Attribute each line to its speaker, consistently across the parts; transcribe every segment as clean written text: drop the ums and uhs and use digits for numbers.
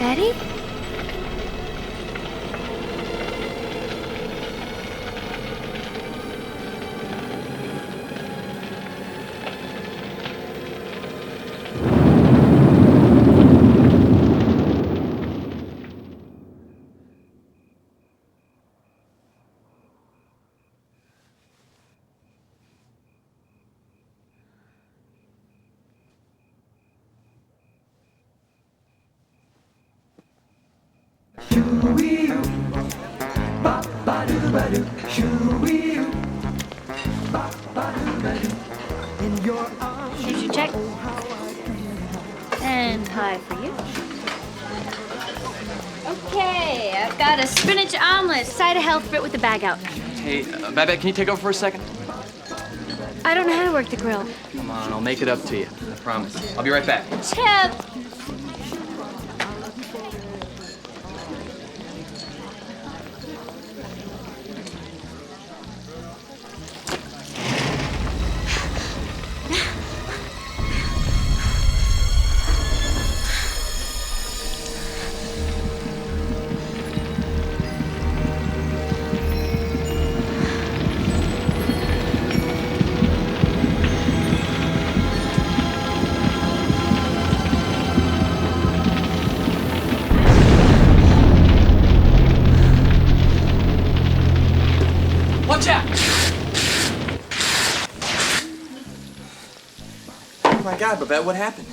Speaker 1: Eddie? Here's your check. And pie for you. Okay, I've got a spinach omelet, side of health fruit with the bag out.
Speaker 2: Hey, Babette, can you take over for a second?
Speaker 1: I don't know how to work the grill.
Speaker 2: Come on, I'll make it up to you. I promise. I'll be right back.
Speaker 1: Chip!
Speaker 2: Watch out! Oh my God, Babette, what happened?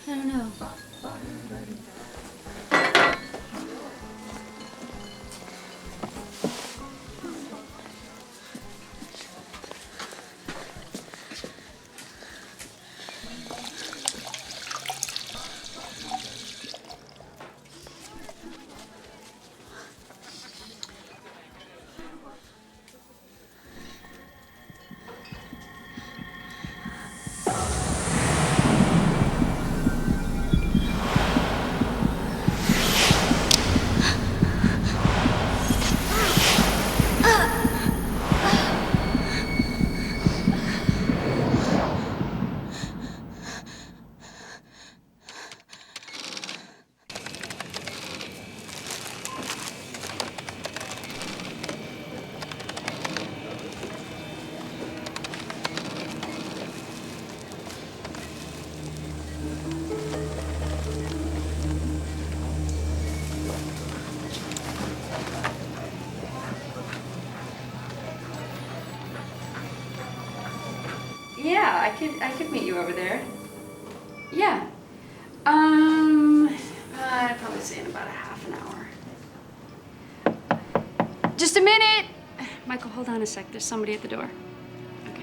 Speaker 1: I don't know.
Speaker 3: Yeah, I could meet you over there. Yeah. I'd probably say in about a half an hour. Just a minute! Michael, hold on a sec. There's somebody at the door. Okay.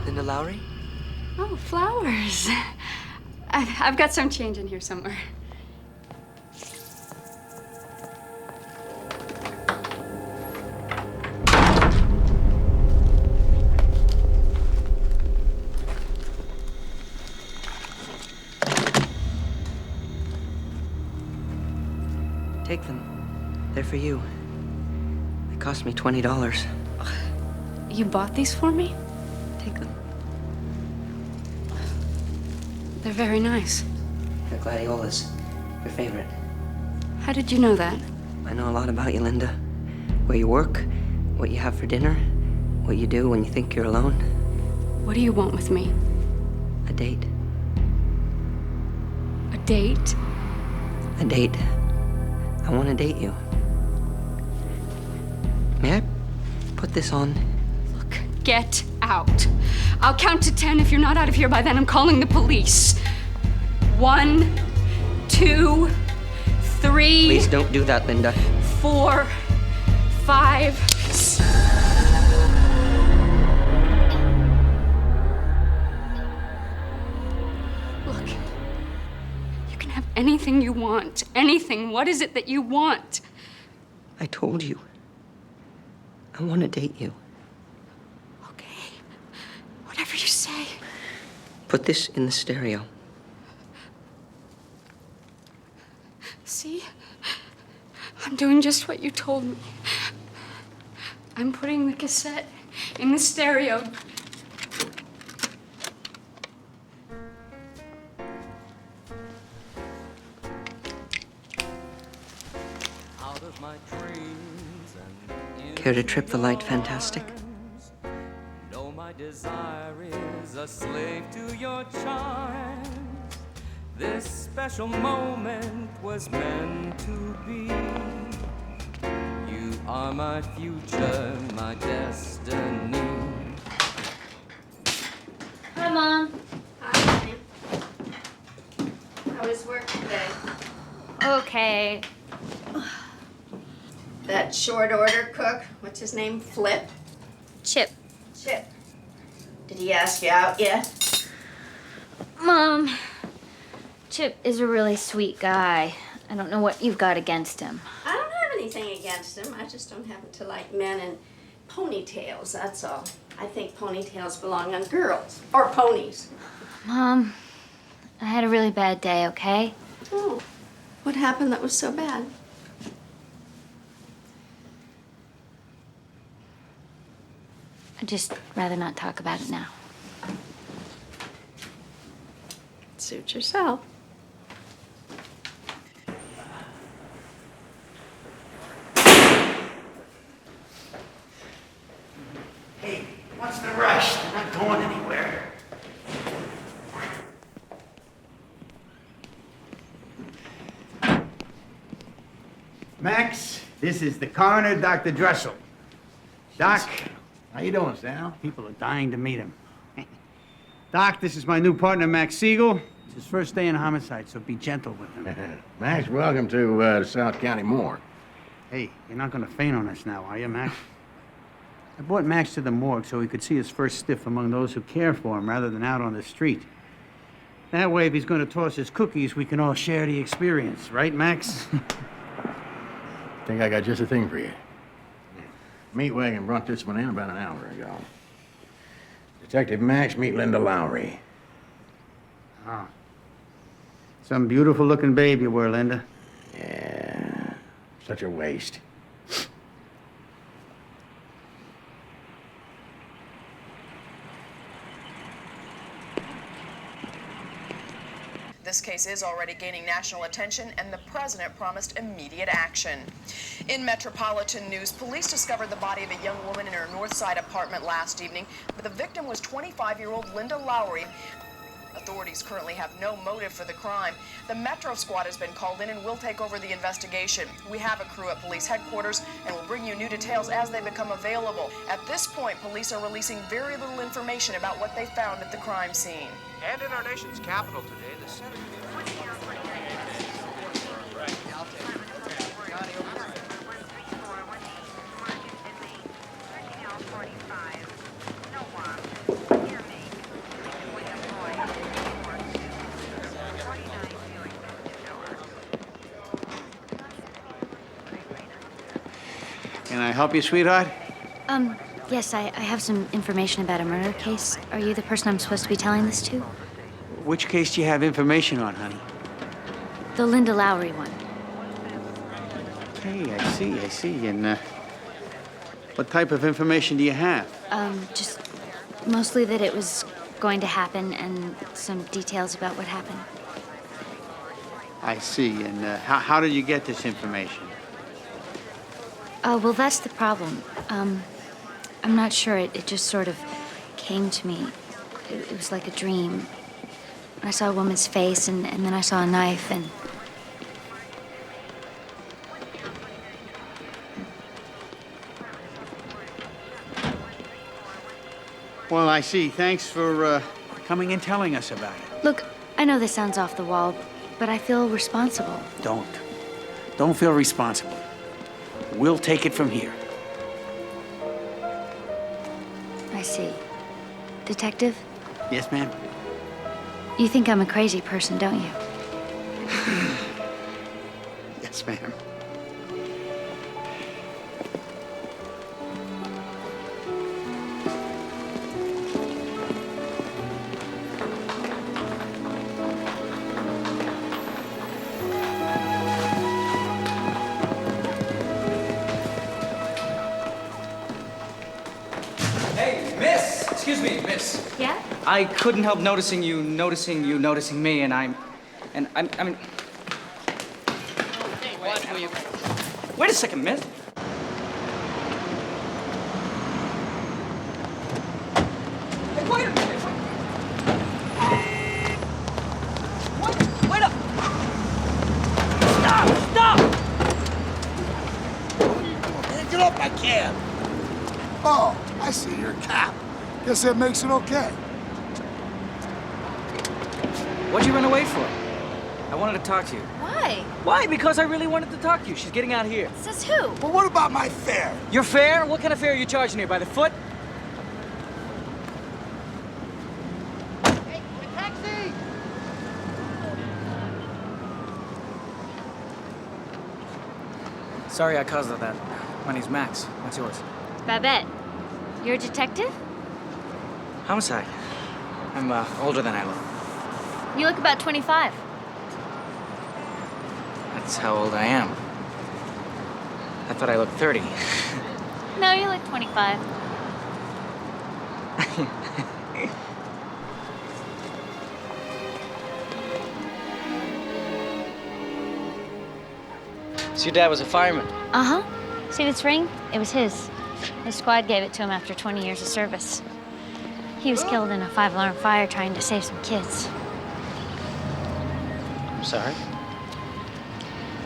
Speaker 4: Linda Lowry?
Speaker 3: Oh, flowers. I've got some change in here somewhere.
Speaker 4: Take them. They're for you. They cost me $20.
Speaker 3: You bought these for me?
Speaker 4: Take them.
Speaker 3: They're very nice.
Speaker 4: They're gladiolas. Your favorite.
Speaker 3: How did you know that?
Speaker 4: I know a lot about you, Linda. Where you work, what you have for dinner, what you do when you think you're alone.
Speaker 3: What do you want with me?
Speaker 4: A date.
Speaker 3: A date?
Speaker 4: A date. I want to date you. May I put this on?
Speaker 3: Look, get out. I'll count to 10. If you're not out of here by then, I'm calling the police. 1, 2, 3.
Speaker 4: Please don't do that, Linda.
Speaker 3: 4, 5, 6. Look, you can have anything you want. Anything. What is it that you want?
Speaker 4: I told you. I want to date you.
Speaker 3: Okay. Whatever you say.
Speaker 4: Put this in the stereo.
Speaker 3: See? I'm doing just what you told me. I'm putting the cassette in the stereo
Speaker 4: Care to trip the light fantastic?
Speaker 5: No, my desire is a slave to your charms. This special moment was meant to be. You are my future, my destiny.
Speaker 1: Hi, Mom.
Speaker 3: Hi, honey. How was work today?
Speaker 1: Okay.
Speaker 6: That short order cook, what's his name? Flip?
Speaker 1: Chip.
Speaker 6: Chip. Did he ask you out yet?
Speaker 1: Mom, Chip is a really sweet guy. I don't know what you've got against him.
Speaker 6: I don't have anything against him. I just don't happen to like men in ponytails, that's all. I think ponytails belong on girls. Or ponies.
Speaker 1: Mom, I had a really bad day, okay?
Speaker 6: Oh. What happened that was so bad?
Speaker 1: I'd just rather not talk about it now.
Speaker 6: Suit yourself.
Speaker 7: Hey, what's the rush? They're not going anywhere. Max, this is the coroner, Dr. Dressel. Doc, how you doing, Sal? People are dying to meet him. Doc, this is my new partner, Max Siegel. It's his first day in homicide, so be gentle with him.
Speaker 8: Max, welcome to South County Morgue.
Speaker 7: Hey, you're not gonna faint on us now, are you, Max? I brought Max to the morgue so he could see his first stiff among those who care for him rather than out on the street. That way, if he's gonna toss his cookies, we can all share the experience, right, Max?
Speaker 8: Think I got just a thing for you. Meat wagon brought this one in about an hour ago. Detective Max, meet Linda Lowry.
Speaker 7: Ah. Some beautiful-looking babe you were, Linda.
Speaker 8: Yeah, such a waste.
Speaker 9: This case is already gaining national attention, and the president promised immediate action. In Metropolitan News, police discovered the body of a young woman in her North Side apartment last evening. The victim was 25-year-old Linda Lowry. Authorities currently have no motive for the crime. The Metro Squad has been called in and will take over the investigation. We have a crew at police headquarters and will bring you new details as they become available. At this point, police are releasing very little information about what they found at the crime scene.
Speaker 10: And in our nation's capital today, the Senate...
Speaker 7: Can I help you, sweetheart?
Speaker 1: Yes, I have some information about a murder case. Are you the person I'm supposed to be telling this to?
Speaker 7: Which case do you have information on, honey?
Speaker 1: The Linda Lowry one.
Speaker 7: Okay, I see. And, what type of information do you have?
Speaker 1: Just mostly that it was going to happen and some details about what happened.
Speaker 7: I see. And, how did you get this information?
Speaker 1: Oh, well, that's the problem. I'm not sure. It just sort of came to me. It was like a dream. I saw a woman's face, and then I saw a knife, and...
Speaker 7: Well, I see. Thanks for, coming and telling us about it.
Speaker 1: Look, I know this sounds off the wall, but I feel responsible.
Speaker 7: Don't feel responsible. We'll take it from here.
Speaker 1: I see. Detective,
Speaker 7: Yes, ma'am?
Speaker 1: you think I'm a crazy person, don't you?
Speaker 7: Yes, ma'am.
Speaker 2: Hey, miss! Excuse me, miss.
Speaker 1: Yeah?
Speaker 2: I couldn't help noticing me, and I mean... Wait a second, miss.
Speaker 11: Guess that makes it okay.
Speaker 2: What'd you run away for? I wanted to talk to you.
Speaker 12: Why?
Speaker 2: Why? Because I really wanted to talk to you. She's getting out here.
Speaker 12: Says who?
Speaker 11: But what about my fare?
Speaker 2: Your fare? What kind of fare are you charging here? By the foot?
Speaker 10: Hey, a taxi!
Speaker 2: Sorry I caused all that. My name's Max. What's yours?
Speaker 1: Babette, you're a detective?
Speaker 2: Homicide. I'm older than I look.
Speaker 1: You look about 25.
Speaker 2: That's how old I am. I thought I looked 30.
Speaker 1: No, you look 25.
Speaker 2: So your dad was a fireman?
Speaker 1: Uh-huh. See this ring? It was his. His squad gave it to him after 20 years of service. He was killed in a 5-alarm fire trying to save some kids.
Speaker 2: I'm sorry.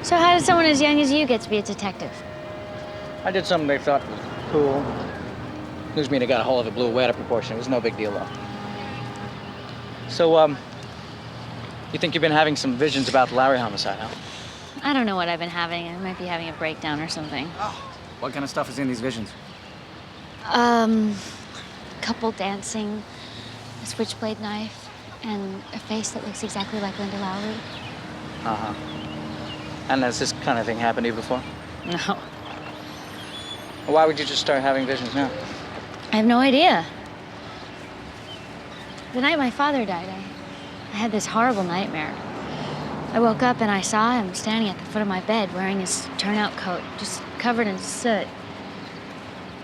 Speaker 1: So how did someone as young as you get to be a detective?
Speaker 2: I did something they thought was cool. News media got a hold of it, blew away out of proportion. It was no big deal, though. So, you think you've been having some visions about the Lowry homicide, huh?
Speaker 1: I don't know what I've been having. I might be having a breakdown or something.
Speaker 2: What kind of stuff is in these visions?
Speaker 1: Couple dancing, a switchblade knife, and a face that looks exactly like Linda Lowry.
Speaker 2: Uh-huh. And has this kind of thing happened to you before?
Speaker 1: No.
Speaker 2: Why would you just start having visions now?
Speaker 1: I have no idea. The night my father died, I had this horrible nightmare. I woke up and I saw him standing at the foot of my bed wearing his turnout coat, just covered in soot.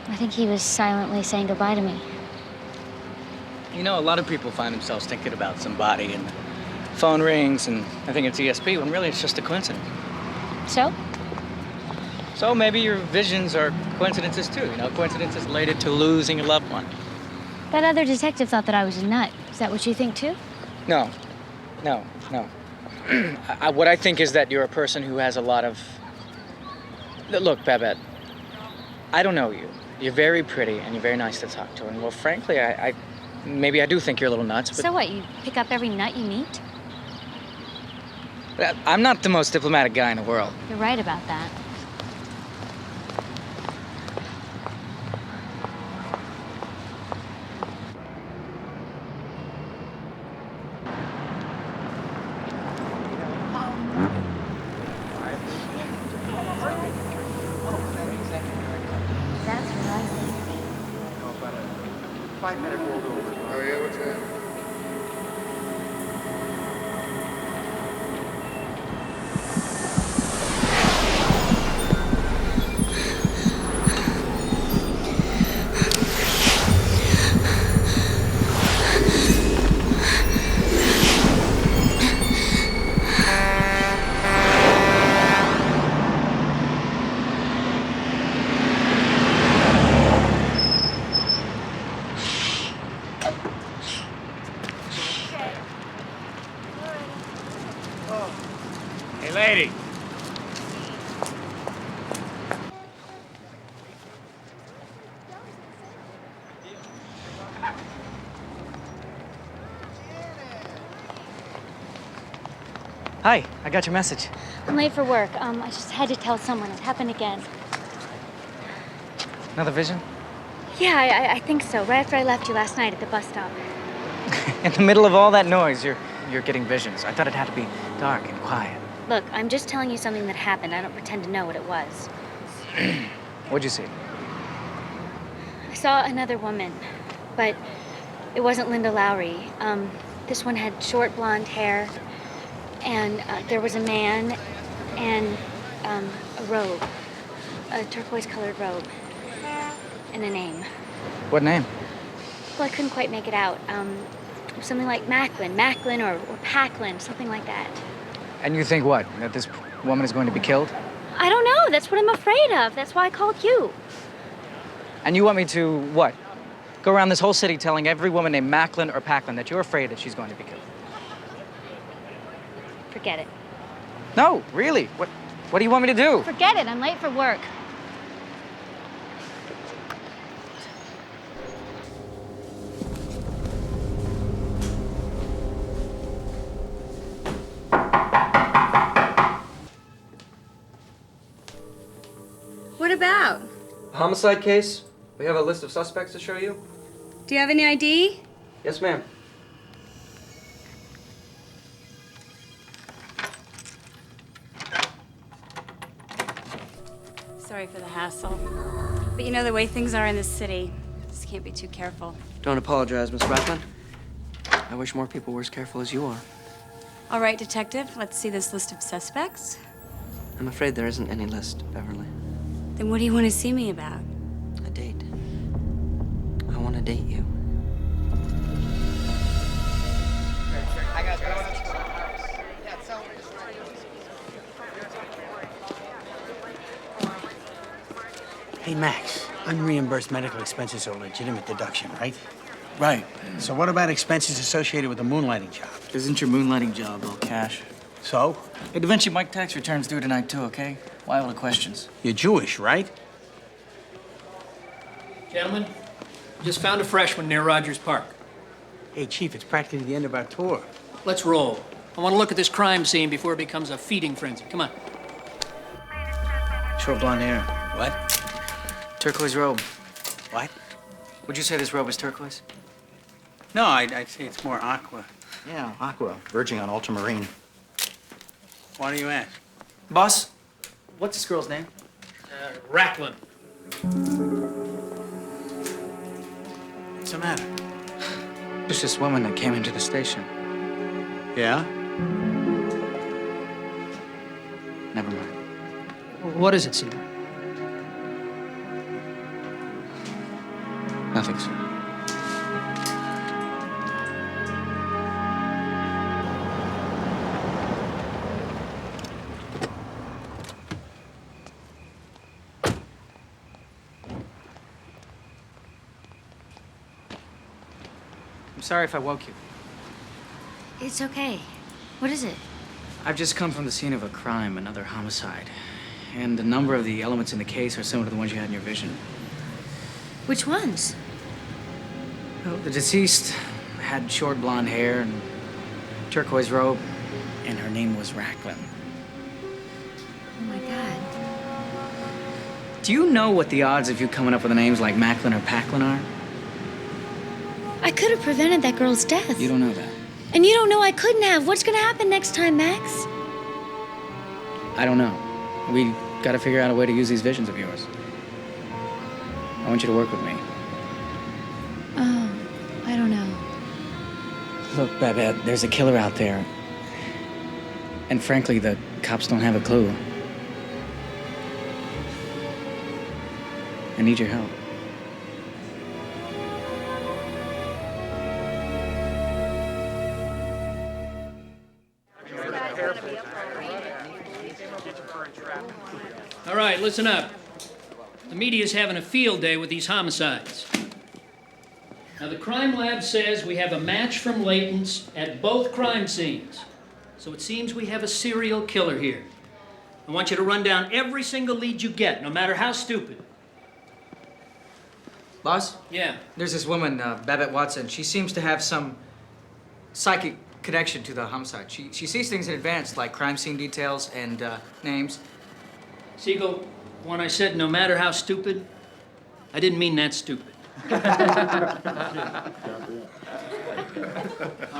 Speaker 1: I think he was silently saying goodbye to me.
Speaker 2: You know, a lot of people find themselves thinking about somebody and phone rings and I think it's ESP when really it's just a coincidence.
Speaker 1: So?
Speaker 2: So maybe your visions are coincidences too, you know, coincidences related to losing a loved one.
Speaker 1: That other detective thought that I was a nut. Is that what you think too?
Speaker 2: No. What I think is that you're a person who has a lot of... Look, Babette, I don't know you. You're very pretty and you're very nice to talk to. And well, frankly, maybe I do think you're a little nuts, but...
Speaker 1: So what, you pick up every nut you meet?
Speaker 2: I'm not the most diplomatic guy in the world.
Speaker 1: You're right about that. That's what I think.
Speaker 10: 5-minute holdover. Oh, yeah, what's that?
Speaker 8: Hey, lady.
Speaker 2: Hi, I got your message.
Speaker 1: I'm late for work. I just had to tell someone. It happened again.
Speaker 2: Another vision?
Speaker 1: Yeah, I think so. Right after I left you last night at the bus stop.
Speaker 2: In the middle of all that noise, you're getting visions. I thought it had to be dark and quiet.
Speaker 1: Look, I'm just telling you something that happened. I don't pretend to know what it was.
Speaker 2: What'd you see?
Speaker 1: I saw another woman, but it wasn't Linda Lowry. This one had short blonde hair, and there was a man and a robe, a turquoise-colored robe, and a name.
Speaker 2: What name?
Speaker 1: Well, I couldn't quite make it out. Something like Macklin or Packlin, something like that.
Speaker 2: And you think what? That this woman is going to be killed?
Speaker 1: I don't know. That's what I'm afraid of. That's why I called you.
Speaker 2: And you want me to, what? Go around this whole city telling every woman named Macklin or Packlin that you're afraid that she's going to be killed?
Speaker 1: Forget it.
Speaker 2: No, really. What do you want me to do?
Speaker 1: Forget it. I'm late for work.
Speaker 12: homicide case. We have a list of suspects to show you.
Speaker 3: Do you have any ID?
Speaker 12: Yes, ma'am.
Speaker 3: Sorry for the hassle. But you know the way things are in this city. Just can't be too careful.
Speaker 4: Don't apologize, Miss Rathman. I wish more people were as careful as you are.
Speaker 3: All right, detective, let's see this list of suspects.
Speaker 4: I'm afraid there isn't any list, Beverly.
Speaker 3: Then what do you want to see me about?
Speaker 4: A date. I want to date you.
Speaker 7: Hey, Max, unreimbursed medical expenses are a legitimate deduction, right?
Speaker 13: Right.
Speaker 7: So what about expenses associated with the moonlighting job?
Speaker 13: Isn't your moonlighting job all cash?
Speaker 7: So?
Speaker 13: Hey, Da Vinci, my tax return's due tonight, too, okay? Why all the questions?
Speaker 7: You're Jewish, right?
Speaker 14: Gentlemen, just found a fresh one near Rogers Park.
Speaker 7: Hey, Chief, it's practically the end of our tour.
Speaker 14: Let's roll. I want to look at this crime scene before it becomes a feeding frenzy. Come on.
Speaker 13: Short blonde hair.
Speaker 7: What?
Speaker 13: Turquoise robe.
Speaker 7: What?
Speaker 13: Would you say this robe is turquoise?
Speaker 7: No, I'd say it's more aqua.
Speaker 8: Yeah, aqua, verging on ultramarine.
Speaker 7: Why do you ask?
Speaker 13: Boss, what's this girl's name?
Speaker 14: Racklin.
Speaker 7: What's the matter?
Speaker 13: Just this woman that came into the station.
Speaker 7: Yeah?
Speaker 13: Never mind.
Speaker 14: What is it, Caesar?
Speaker 13: Nothing, sir. I'm sorry if I woke you.
Speaker 1: It's okay. What is it?
Speaker 13: I've just come from the scene of a crime, another homicide. And a number of the elements in the case are similar to the ones you had in your vision.
Speaker 1: Which ones?
Speaker 13: Well, the deceased had short blonde hair and turquoise robe, and her name was Racklin.
Speaker 1: Oh my God.
Speaker 13: Do you know what the odds of you coming up with names like Macklin or Packlin are?
Speaker 1: I could have prevented that girl's death.
Speaker 13: You don't know that.
Speaker 1: And you don't know I couldn't have. What's gonna happen next time, Max?
Speaker 13: I don't know. We gotta figure out a way to use these visions of yours. I want you to work with me.
Speaker 1: Oh, I don't know.
Speaker 13: Look, Babette, there's a killer out there. And frankly, the cops don't have a clue. I need your help.
Speaker 14: All right, listen up. The media's having a field day with these homicides. Now, the crime lab says we have a match from latents at both crime scenes. So it seems we have a serial killer here. I want you to run down every single lead you get, no matter how stupid.
Speaker 13: Boss?
Speaker 14: Yeah.
Speaker 13: There's this woman, Babette Watson. She seems to have some psychic connection to the homicide. She sees things in advance, like crime scene details and names.
Speaker 14: Siegel, when I said no matter how stupid, I didn't mean that stupid. All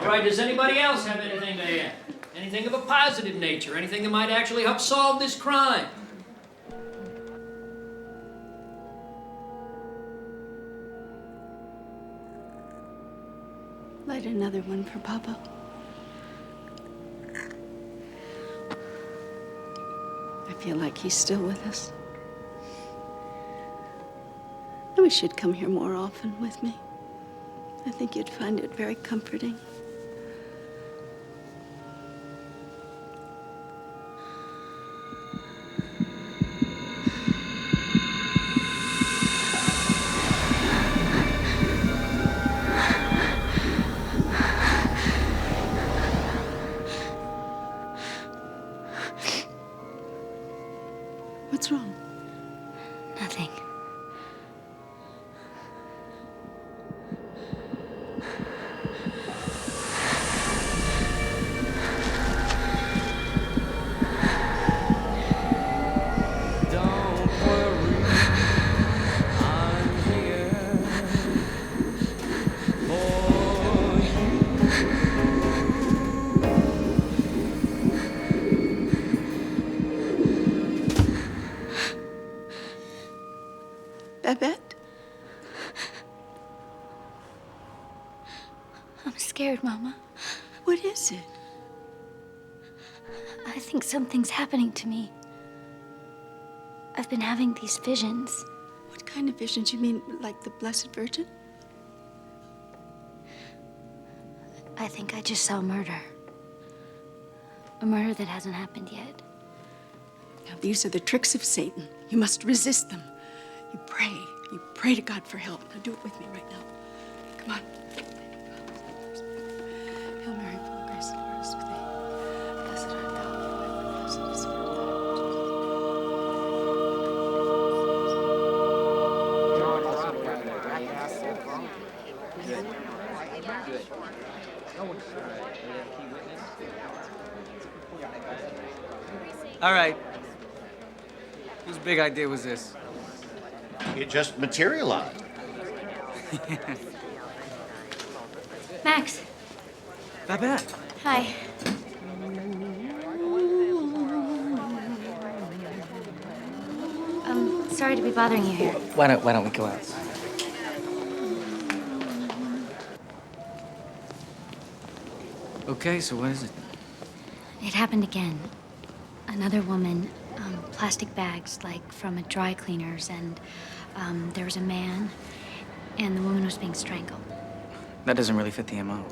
Speaker 14: right, does anybody else have anything to add? Anything of a positive nature? Anything that might actually help solve this crime?
Speaker 6: Light another one for Papa. I feel like he's still with us. I wish you'd come here more often with me. I think you'd find it very comforting. What's wrong?
Speaker 1: Nothing. I'm scared, Mama.
Speaker 15: What is it?
Speaker 1: I think something's happening to me. I've been having these visions.
Speaker 15: What kind of visions? You mean like the Blessed Virgin?
Speaker 1: I think I just saw murder. A murder that hasn't happened yet.
Speaker 15: Now, these are the tricks of Satan. You must resist them. You pray. You pray to God for help. Now, do it with me right now. Come on. Hail Mary, full of grace, the Lord is with thee. Blessed art thou among women, blessed is the fruit of thy
Speaker 13: All right. Whose big idea was this?
Speaker 8: It just materialized.
Speaker 1: Max.
Speaker 13: Babette.
Speaker 1: Hi. Sorry to be bothering you here.
Speaker 2: Why don't we go out?
Speaker 13: Okay, so what is it?
Speaker 1: It happened again. Another woman, plastic bags, like from a dry cleaner's, and there was a man, and the woman was being strangled.
Speaker 13: That doesn't really fit the MO.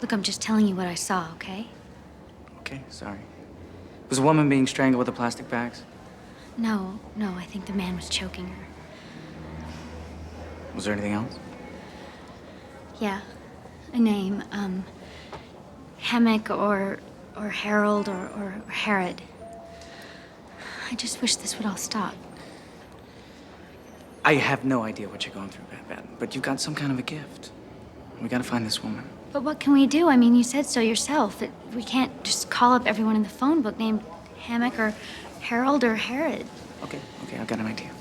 Speaker 1: Look, I'm just telling you what I saw, okay?
Speaker 13: Okay, sorry. Was a woman being strangled with the plastic bags?
Speaker 1: No, I think the man was choking her.
Speaker 13: Was there anything else?
Speaker 1: Yeah, a name, Hammock or Harold or Herod. I just wish this would all stop.
Speaker 13: I have no idea what you're going through, Babette, but you've got some kind of a gift. We gotta find this woman.
Speaker 1: But what can we do? I mean, you said so yourself. That we can't just call up everyone in the phone book named Hammock or Harold or Herod.
Speaker 13: Okay, I've got an idea.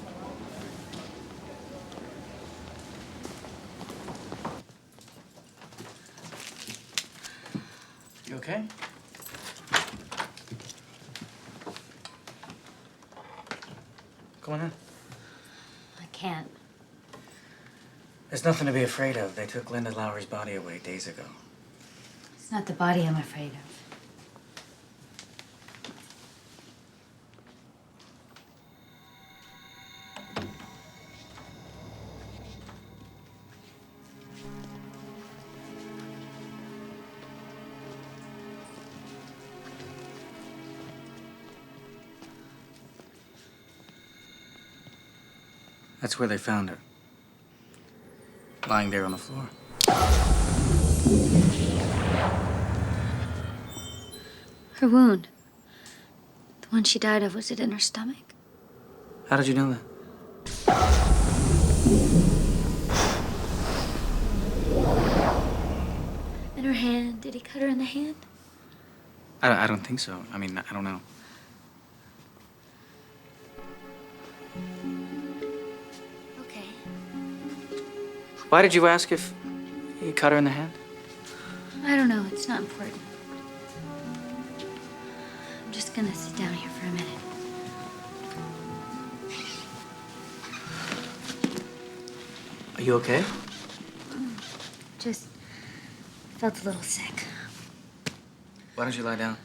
Speaker 13: You okay? Come on in.
Speaker 1: I can't.
Speaker 13: There's nothing to be afraid of. They took Linda Lowry's body away days ago.
Speaker 1: It's not the body I'm afraid of.
Speaker 13: That's where they found her. Lying there on the floor.
Speaker 1: Her wound. The one she died of, was it in her stomach?
Speaker 13: How did you know that?
Speaker 1: In her hand. Did he cut her in the hand?
Speaker 13: I don't think so. I mean, I don't know.
Speaker 1: Okay.
Speaker 13: Why did you ask if he cut her in the hand?
Speaker 1: I don't know. It's not important. I'm just gonna sit down here for a minute.
Speaker 13: Are you okay?
Speaker 1: Just felt a little sick.
Speaker 13: Why don't you lie down?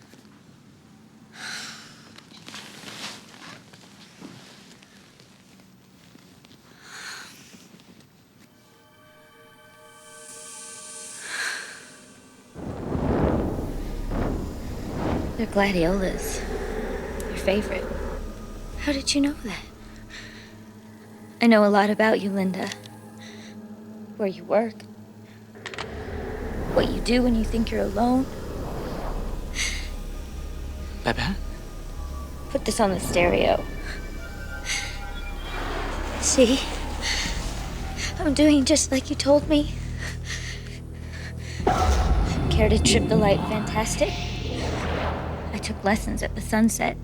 Speaker 1: They're gladiolas. Your favorite. How did you know that? I know a lot about you, Linda. Where you work. What you do when you think you're alone.
Speaker 13: Babette?
Speaker 1: Put this on the stereo. See? I'm doing just like you told me. Care to trip the light fantastic? I took lessons at the Sunset.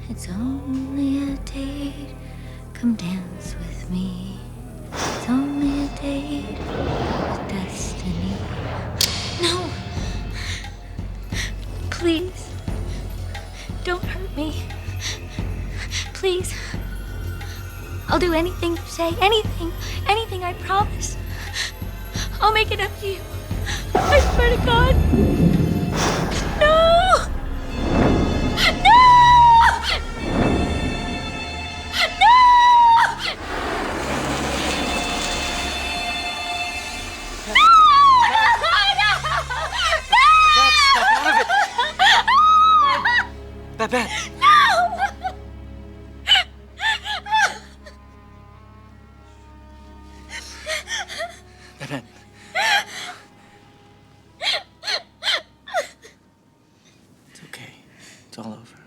Speaker 1: It's only a date. Come dance with me. It's only a date with destiny. No! Please. Don't hurt me. Please. I'll do anything you say. Anything. Anything, I promise. I'll make it up to you. I swear to God. No! No!
Speaker 2: Babette!
Speaker 1: No!
Speaker 2: Babette. It's okay. It's all over.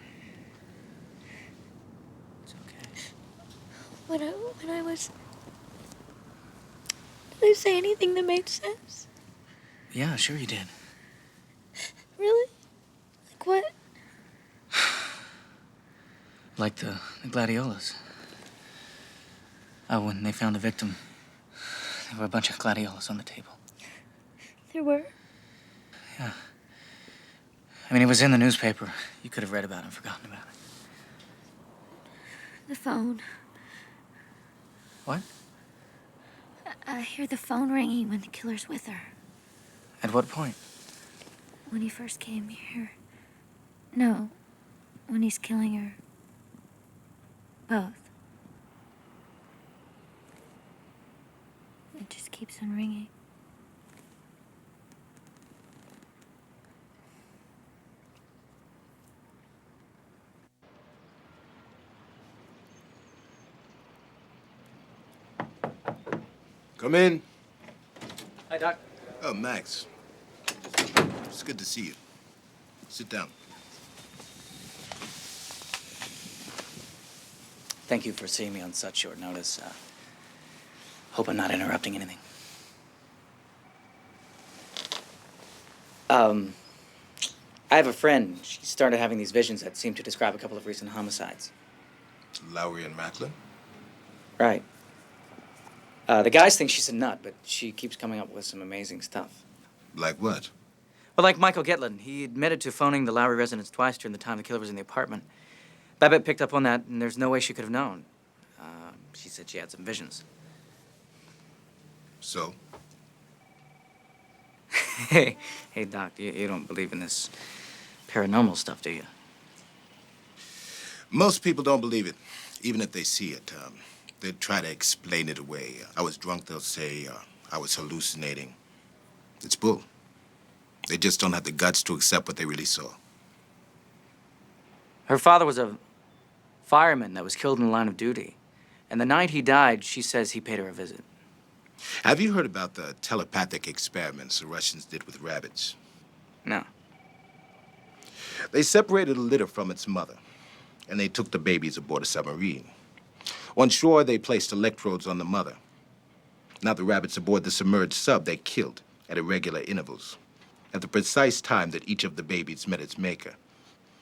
Speaker 2: It's okay.
Speaker 1: When I was... Did I say anything that made sense?
Speaker 2: Yeah, sure you did.
Speaker 1: Really? Like what?
Speaker 2: Like the gladiolas. Oh, when they found the victim, there were a bunch of gladiolas on the table.
Speaker 1: There were?
Speaker 2: Yeah. I mean, it was in the newspaper. You could have read about it and forgotten about it.
Speaker 1: The phone.
Speaker 2: What?
Speaker 1: I hear the phone ringing when the killer's with her.
Speaker 2: At what point?
Speaker 1: When he first came here. No, when he's killing her. Both. It just keeps on ringing.
Speaker 16: Come in.
Speaker 2: Hi, Doc.
Speaker 16: Oh, Max. It's good to see you. Sit down.
Speaker 2: Thank you for seeing me on such short notice. Hope I'm not interrupting anything. I have a friend. She started having these visions that seem to describe a couple of recent homicides.
Speaker 16: Lowry and Macklin?
Speaker 2: Right. The guys think she's a nut, but she keeps coming up with some amazing stuff.
Speaker 16: Like what?
Speaker 2: Well, like Michael Getland. He admitted to phoning the Lowry residence twice during the time the killer was in the apartment. Babette picked up on that, and there's no way she could have known. She said she had some visions.
Speaker 16: So?
Speaker 2: Hey, Doc, you don't believe in this paranormal stuff, do you?
Speaker 16: Most people don't believe it, even if they see it. They try to explain it away. I was drunk, they'll say. I was hallucinating. It's bull. They just don't have the guts to accept what they really saw.
Speaker 2: Her father was a fireman that was killed in the line of duty. And the night he died, she says he paid her a visit.
Speaker 16: Have you heard about the telepathic experiments the Russians did with rabbits?
Speaker 2: No.
Speaker 16: They separated a litter from its mother, and they took the babies aboard a submarine. On shore, they placed electrodes on the mother. Now the rabbits aboard the submerged sub, they killed at irregular intervals. At the precise time that each of the babies met its maker,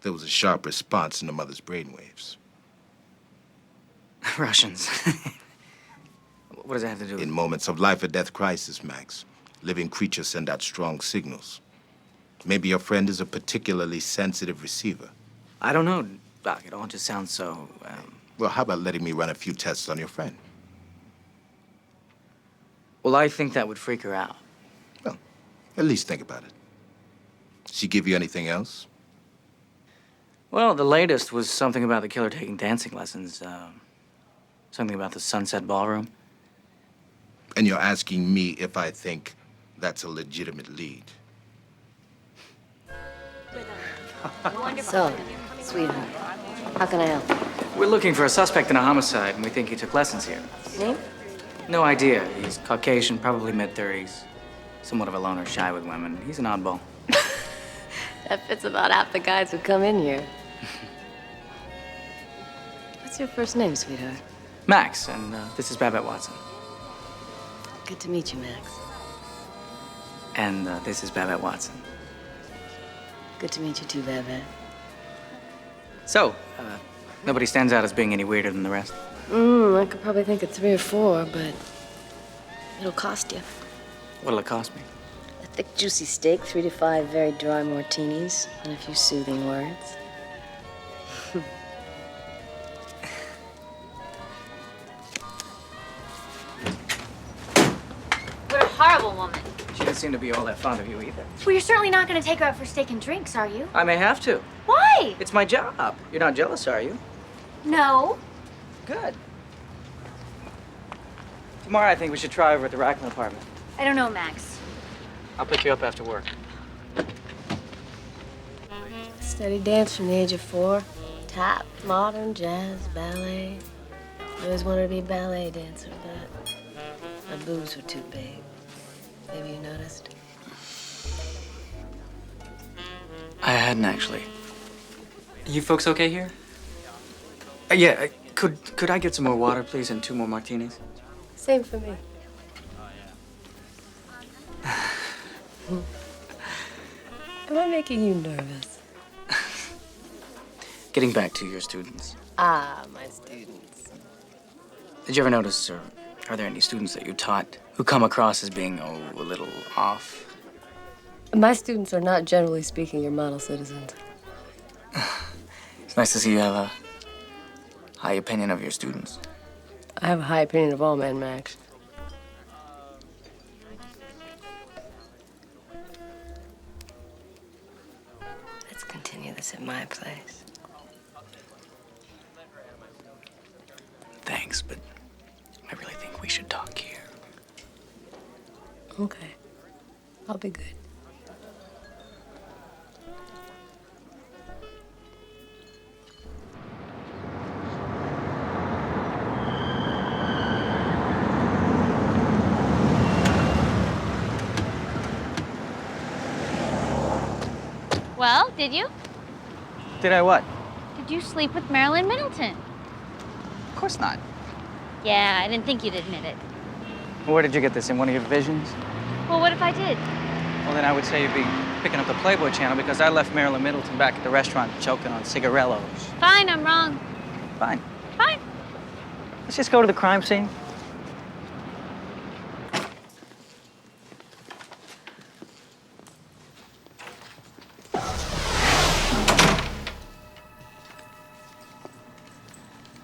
Speaker 16: there was a sharp response in the mother's brainwaves.
Speaker 2: Russians. What does that have to do with...
Speaker 16: In moments of life or death crisis, Max, living creatures send out strong signals. Maybe your friend is a particularly sensitive receiver.
Speaker 2: I don't know, Doc. It all just sounds so,
Speaker 16: Well, how about letting me run a few tests on your friend?
Speaker 2: Well, I think that would freak her out.
Speaker 16: Well, at least think about it. Did she give you anything else?
Speaker 2: Well, the latest was something about the killer taking dancing lessons. Something about the Sunset Ballroom.
Speaker 16: And you're asking me if I think that's a legitimate lead.
Speaker 17: So, sweetheart, how can I help?
Speaker 2: We're looking for a suspect in a homicide, and we think he took lessons here.
Speaker 17: Name?
Speaker 2: No idea. He's Caucasian, probably mid-30s. Somewhat of a loner, shy with women. He's an oddball.
Speaker 17: That fits about half the guys who come in here. What's your first name, sweetheart?
Speaker 2: Max, and this is Babette Watson.
Speaker 17: Good to meet you, Max.
Speaker 2: And this is Babette Watson.
Speaker 17: Good to meet you too, Babette.
Speaker 2: So, nobody stands out as being any weirder than the rest?
Speaker 17: I could probably think of 3 or 4, but it'll cost you.
Speaker 2: What'll it cost me?
Speaker 17: A thick, juicy steak, 3 to 5 very dry martinis, and a few soothing words.
Speaker 1: What a horrible terrible woman.
Speaker 13: She didn't seem to be all that fond of you either.
Speaker 1: Well, you're certainly not going to take her out for steak and drinks, are you?
Speaker 13: I may have to.
Speaker 1: Why?
Speaker 13: It's my job. You're not jealous, are you?
Speaker 1: No.
Speaker 13: Good. Tomorrow, I think we should try over at the Rackman apartment.
Speaker 1: I don't know, Max.
Speaker 13: I'll pick you up after work.
Speaker 17: Studied dance from the age of 4. Tap, modern, jazz, ballet. I always wanted to be a ballet dancer, but my boobs were too big. Maybe you noticed?
Speaker 13: I hadn't actually. You folks okay here? Yeah, could I get some more water, please, and 2 more martinis?
Speaker 17: Same for me. Am I making you nervous?
Speaker 13: Getting back to your students.
Speaker 17: Ah, my students.
Speaker 13: Did you ever notice, or are there any students that you taught who come across as being, a little off?
Speaker 17: My students are not, generally speaking, your model citizens.
Speaker 13: It's nice to see you have a high opinion of your students.
Speaker 17: I have a high opinion of all men, Max. Let's continue this at my place.
Speaker 13: Thanks, but I really think we should talk here.
Speaker 17: Okay. I'll be good.
Speaker 1: Well, did you?
Speaker 13: Did I what?
Speaker 1: Did you sleep with Marilyn Middleton?
Speaker 13: Of course not.
Speaker 1: Yeah, I didn't think you'd admit it.
Speaker 13: Where did you get this? In one of your visions?
Speaker 1: Well, what if I did?
Speaker 13: Well, then I would say you'd be picking up the Playboy channel because I left Marilyn Middleton back at the restaurant choking on cigarellos.
Speaker 1: Fine, I'm wrong.
Speaker 13: Fine.
Speaker 1: Fine.
Speaker 13: Let's just go to the crime scene.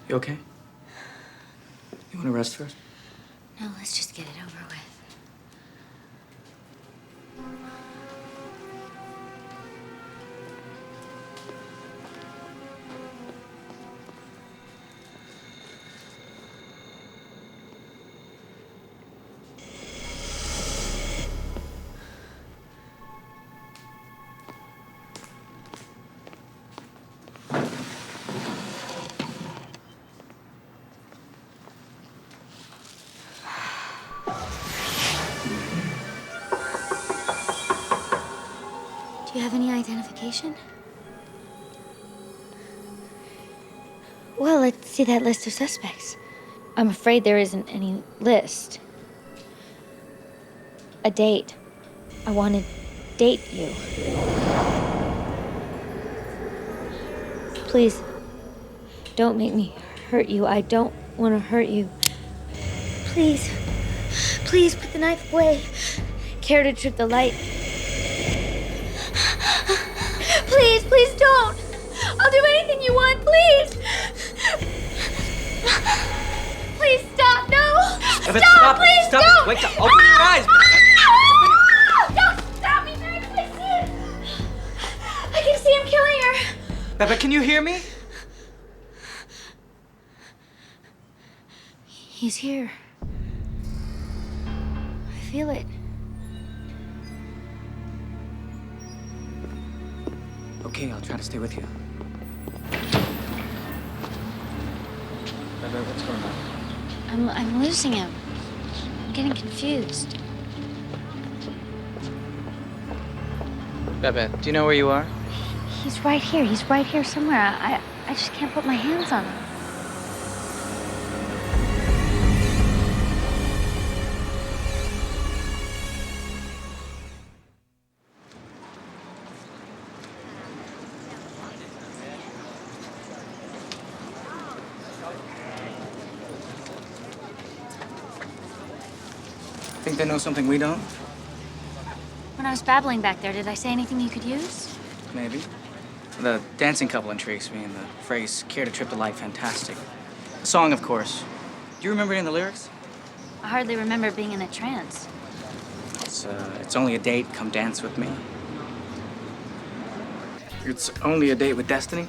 Speaker 13: You okay? You want to rest first?
Speaker 1: No, let's just get it over with. Do you have any identification? Well, let's see that list of suspects. I'm afraid there isn't any list. A date. I want to date you. Please, don't make me hurt you. I don't want to hurt you. Please, please put the knife away. Care to trip the light? Please, please don't. I'll do anything you want, please. Please stop, no. Stop, please
Speaker 13: Stop.
Speaker 1: don't.
Speaker 13: Wake up. Open your eyes.
Speaker 1: Don't stop me, Max. I see it. I can see him killing her.
Speaker 13: Babette, can you hear me?
Speaker 1: He's here. I feel it.
Speaker 13: Okay, I'll try to stay with you. Babette, what's going on?
Speaker 1: I'm losing him. I'm getting confused.
Speaker 13: Babette, do you know where you are?
Speaker 1: He's right here. He's right here somewhere. I just can't put my hands on him.
Speaker 13: Think they know something we don't?
Speaker 1: When I was babbling back there, did I say anything you could use?
Speaker 13: Maybe. The dancing couple intrigues me, and the phrase, care to trip the light, fantastic. The song, of course. Do you remember any of the lyrics?
Speaker 1: I hardly remember being in a trance.
Speaker 2: It's only a date. Come dance with me. It's only a date with destiny.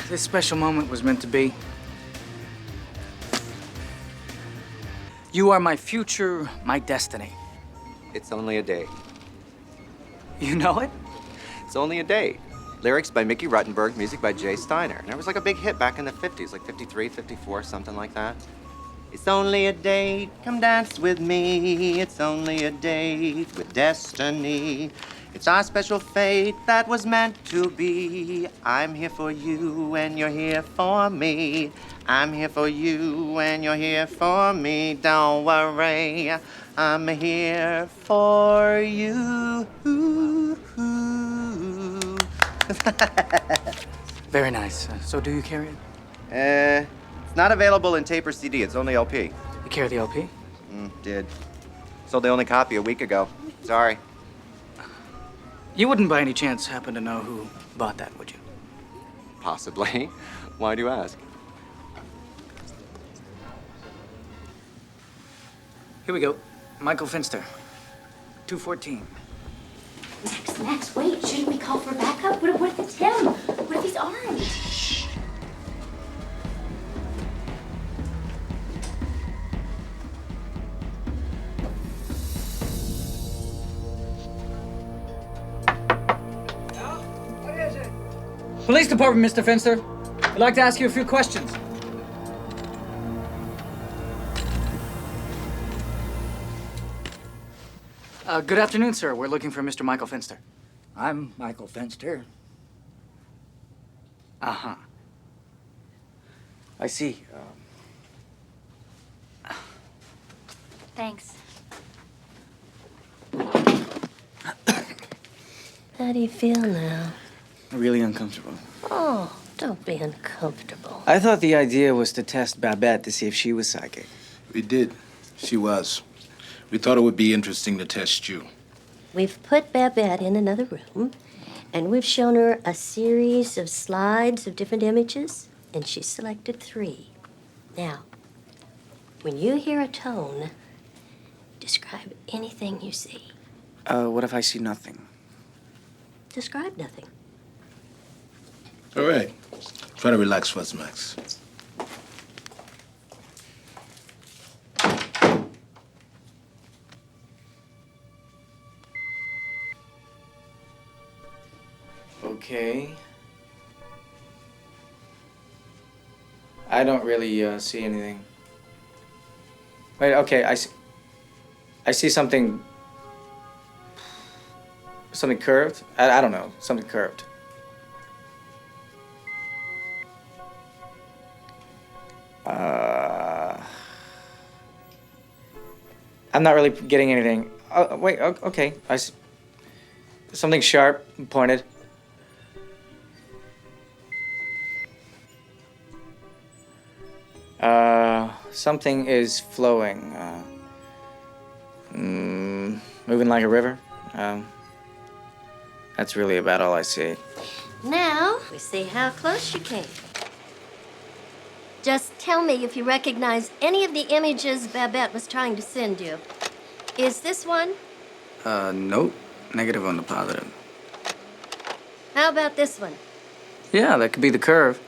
Speaker 2: This special moment was meant to be. You are my future, my destiny.
Speaker 18: It's only a date.
Speaker 2: You know it?
Speaker 18: It's only a date. Lyrics by Mickey Ruttenberg, music by Jay Steiner. And it was like a big hit back in the 50s, like 53, 54, something like that. It's only a date, come dance with me. It's only a date with destiny. It's our special fate that was meant to be. I'm here for you and you're here for me. I'm here for you and you're here for me. Don't worry, I'm here for you.
Speaker 2: Very nice. So do you carry it?
Speaker 18: It's not available in tape or CD. It's only LP.
Speaker 2: You carry the LP?
Speaker 18: Did. Sold the only copy a week ago. Sorry.
Speaker 2: You wouldn't by any chance happen to know who bought that, would you?
Speaker 18: Possibly. Why do you ask?
Speaker 2: Here we go. Michael Finster. 214.
Speaker 1: Max, wait. Shouldn't we call for backup? What if it's him? What if he's armed?
Speaker 13: Police Department, Mr. Finster. I'd like to ask you a few questions.
Speaker 2: Good afternoon, sir. We're looking for Mr. Michael Finster.
Speaker 19: I'm Michael Finster.
Speaker 2: Uh-huh. I see.
Speaker 1: Thanks.
Speaker 17: How do you feel now?
Speaker 2: Really uncomfortable.
Speaker 17: Oh, don't be uncomfortable.
Speaker 2: I thought the idea was to test Babette to see if she was psychic.
Speaker 16: We did. She was. We thought it would be interesting to test you.
Speaker 17: We've put Babette in another room, and we've shown her a series of slides of different images, and she selected 3. Now, when you hear a tone, describe anything you see.
Speaker 2: What if I see nothing?
Speaker 17: Describe nothing.
Speaker 16: All right. Try to relax first, Max.
Speaker 2: Okay. I don't really see anything. Wait, okay, I see something curved. I don't know, something curved. I'm not really getting anything. Oh, wait, okay. I see something sharp, pointed. Something is flowing. Moving like a river. That's really about all I see.
Speaker 17: Now, we see how close you came. Just tell me if you recognize any of the images Babette was trying to send you. Is this one?
Speaker 2: Nope. Negative on the positive.
Speaker 17: How about this one?
Speaker 2: Yeah, that could be the curve.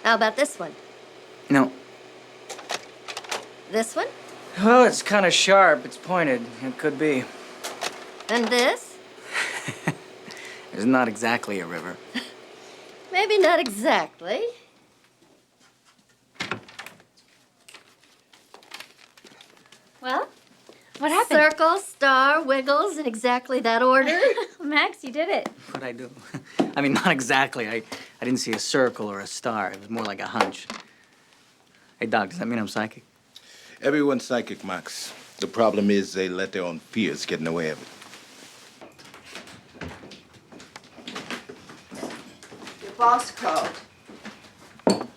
Speaker 17: How about this one?
Speaker 2: No.
Speaker 17: This one?
Speaker 2: Oh, it's kind of sharp. It's pointed. It could be.
Speaker 17: And this?
Speaker 2: It's not exactly a river.
Speaker 17: Maybe not exactly.
Speaker 1: Well, what happened?
Speaker 17: Circle, star, wiggles, in exactly that order.
Speaker 1: Max, you did it.
Speaker 2: What'd I do? I mean, not exactly. I didn't see a circle or a star. It was more like a hunch. Hey, Doc, does that mean I'm psychic?
Speaker 16: Everyone's psychic, Max. The problem is they let their own fears get in the way of it.
Speaker 6: Your boss called.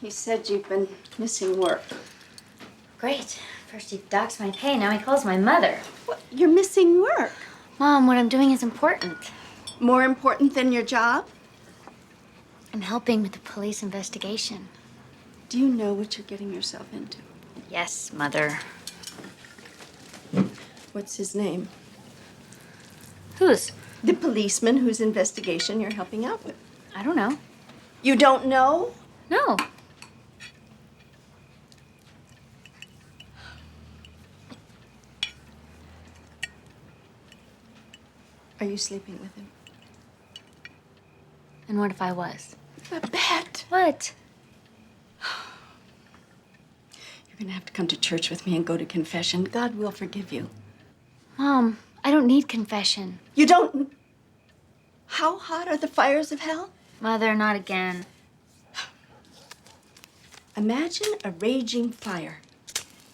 Speaker 6: He said you've been missing work.
Speaker 1: Great. First he docks my pay, now he calls my mother.
Speaker 6: What? You're missing work?
Speaker 1: Mom, what I'm doing is important.
Speaker 6: More important than your job?
Speaker 1: I'm helping with the police investigation.
Speaker 6: Do you know what you're getting yourself into?
Speaker 1: Yes, Mother.
Speaker 6: What's his name?
Speaker 1: Whose?
Speaker 6: The policeman whose investigation you're helping out with.
Speaker 1: I don't know.
Speaker 6: You don't know?
Speaker 1: No.
Speaker 6: Are you sleeping with him?
Speaker 1: And what if I was?
Speaker 6: Babette!
Speaker 1: What?
Speaker 6: You're gonna have to come to church with me and go to confession. God will forgive you.
Speaker 1: Mom, I don't need confession.
Speaker 6: You don't... How hot are the fires of hell?
Speaker 1: Mother, not again.
Speaker 6: Imagine a raging fire,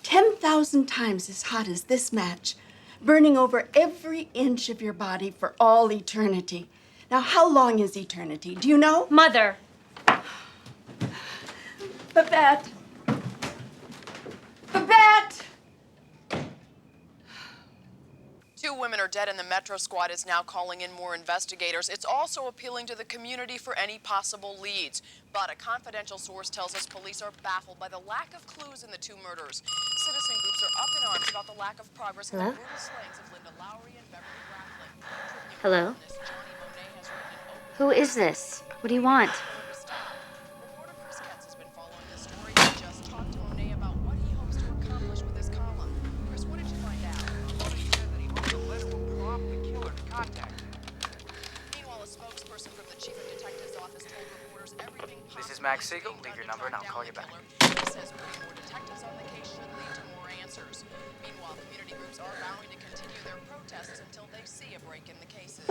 Speaker 6: 10,000 times as hot as this match, burning over every inch of your body for all eternity. Now, how long is eternity? Do you know?
Speaker 1: Mother!
Speaker 6: Babette! Babette!
Speaker 9: 2 women are dead, and the Metro Squad is now calling in more investigators. It's also appealing to the community for any possible leads. But a confidential source tells us police are baffled by the lack of clues in the 2 murders. Citizen groups are up in arms about the lack of progress in the
Speaker 1: Hello?
Speaker 9: brutal slayings of Linda Lowry and Beverly Brackley.
Speaker 1: Hello? Who is this? What do you want?
Speaker 9: Reporter Chris Ketz has been following this story. He just talked to Monet about what he hopes to accomplish with this column. Chris, what did you find out? Meanwhile, a spokesperson from the chief of detective's office told reporters everything possible.
Speaker 13: This is Max Siegel. Leave your number and I'll call you back.
Speaker 9: He says putting more detectives on the case should lead to more answers. Meanwhile, community groups are vowing to continue their protests until they see a break in the cases.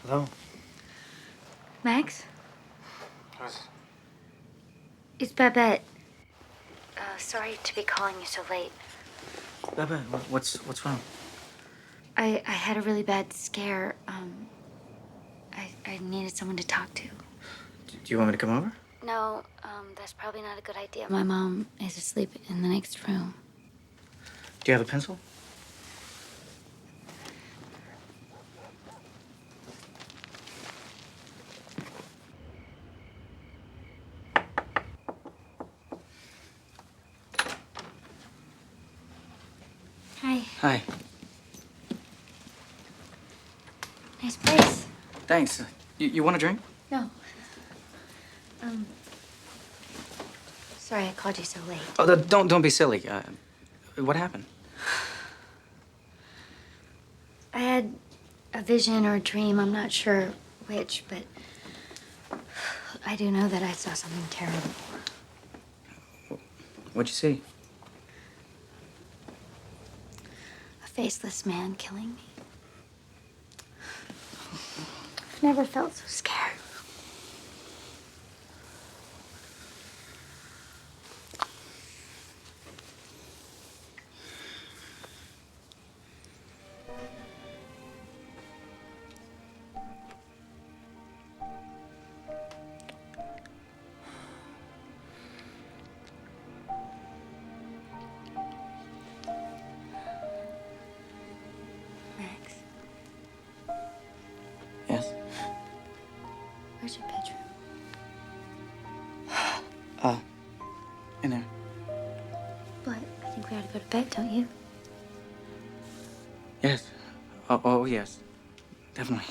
Speaker 13: Hello?
Speaker 1: Max?
Speaker 13: Who's...
Speaker 1: It's Babette. Sorry to be calling you so late.
Speaker 13: Babette, what's wrong?
Speaker 1: I had a really bad scare. I needed someone to talk to.
Speaker 13: Do you want me to come over?
Speaker 1: No, that's probably not a good idea. My mom is asleep in the next room.
Speaker 13: Do you have a pencil?
Speaker 1: Hi.
Speaker 13: Hi.
Speaker 1: Nice place.
Speaker 13: Thanks. You want a drink?
Speaker 1: No. Sorry I called you so late.
Speaker 13: Oh, don't be silly. What happened?
Speaker 1: I had a vision or a dream, I'm not sure which, but I do know that I saw something terrible.
Speaker 13: What'd you see?
Speaker 1: A faceless man killing me. I've never felt so scared. Max,
Speaker 13: Yes?
Speaker 1: where's your bedroom?
Speaker 13: In there.
Speaker 1: But I think we ought to go to bed, don't you?
Speaker 13: Yes. Oh, yes. Definitely.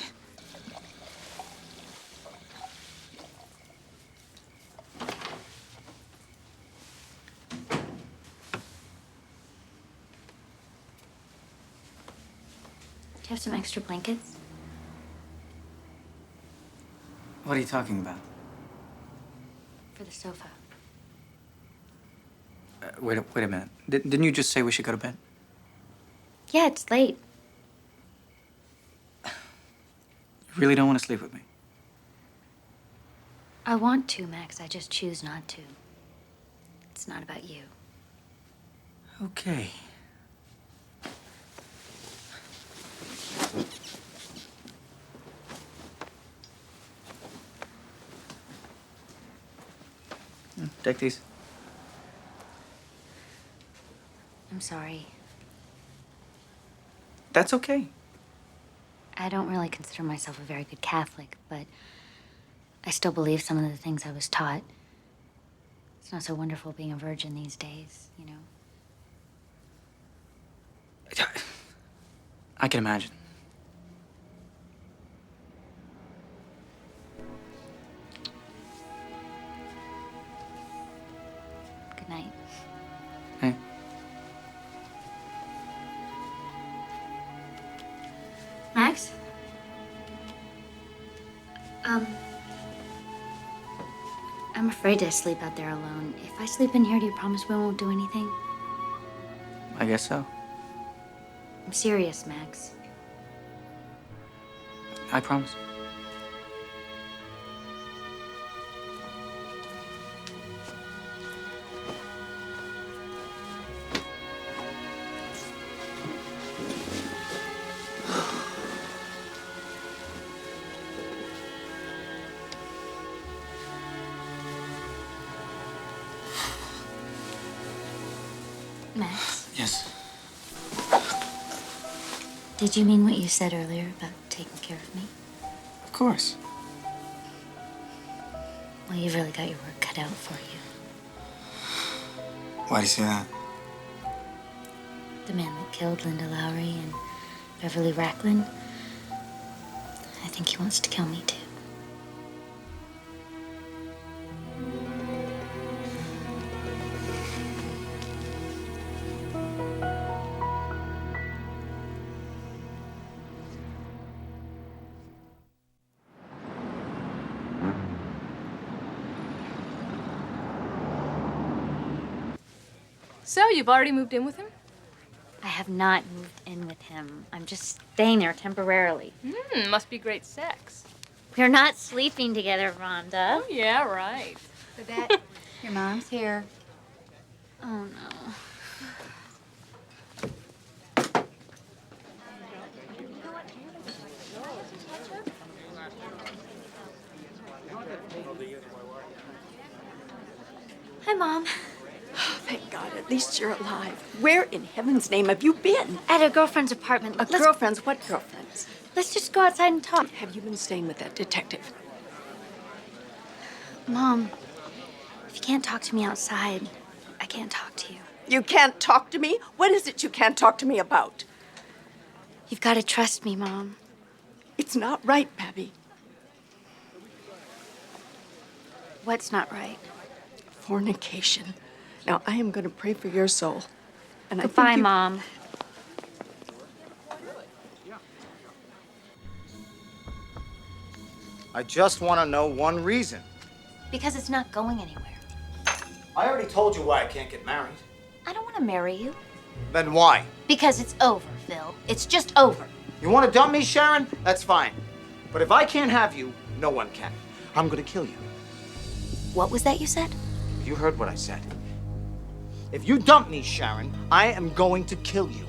Speaker 1: Do you have some extra blankets?
Speaker 13: What are you talking about?
Speaker 1: For the sofa.
Speaker 13: Wait a minute. Didn't you just say we should go to bed?
Speaker 1: Yeah, it's late.
Speaker 13: You really don't want to sleep with me?
Speaker 1: I want to, Max. I just choose not to. It's not about you.
Speaker 13: Okay. Take these.
Speaker 1: I'm sorry.
Speaker 13: That's okay.
Speaker 1: I don't really consider myself a very good Catholic, but I still believe some of the things I was taught. It's not so wonderful being a virgin these days, you know?
Speaker 13: I can imagine.
Speaker 1: Good night.
Speaker 13: Hey.
Speaker 1: Max? I'm afraid to sleep out there alone. If I sleep in here, do you promise we won't do anything?
Speaker 13: I guess so.
Speaker 1: I'm serious, Max.
Speaker 13: I promise.
Speaker 1: Max,
Speaker 13: Yes.
Speaker 1: did you mean what you said earlier about taking care of me?
Speaker 13: Of course.
Speaker 1: Well, you've really got your work cut out for you.
Speaker 13: Why do you say that?
Speaker 1: The man that killed Linda Lowry and Beverly Racklin, I think he wants to kill me too.
Speaker 20: So, you've already moved in with him?
Speaker 1: I have not moved in with him. I'm just staying there temporarily.
Speaker 20: Must be great sex.
Speaker 1: We're not sleeping together, Rhonda.
Speaker 20: Oh, yeah, right.
Speaker 21: Babette, your mom's here.
Speaker 1: Oh, no. Hi, Mom.
Speaker 6: Oh, thank God, at least you're alive. Where in heaven's name have you been?
Speaker 1: At a girlfriend's apartment.
Speaker 6: Girlfriend's? What girlfriend's?
Speaker 1: Let's just go outside and talk.
Speaker 6: Have you been staying with that detective?
Speaker 1: Mom, if you can't talk to me outside, I can't talk to you.
Speaker 6: You can't talk to me? What is it you can't talk to me about?
Speaker 1: You've got to trust me, Mom.
Speaker 6: It's not right, Babby.
Speaker 1: What's not right?
Speaker 6: Fornication. Now, I am going to pray for your soul. And
Speaker 1: Goodbye,
Speaker 6: I think
Speaker 1: Mom.
Speaker 22: I just want to know one reason.
Speaker 1: Because it's not going anywhere.
Speaker 22: I already told you why I can't get married.
Speaker 1: I don't want to marry you.
Speaker 22: Then why?
Speaker 1: Because it's over, Phil. It's just over.
Speaker 22: You want to dump me, Sharon? That's fine. But if I can't have you, no one can. I'm going to kill you.
Speaker 1: What was that you said?
Speaker 22: You heard what I said. If you dump me, Sharon, I am going to kill you.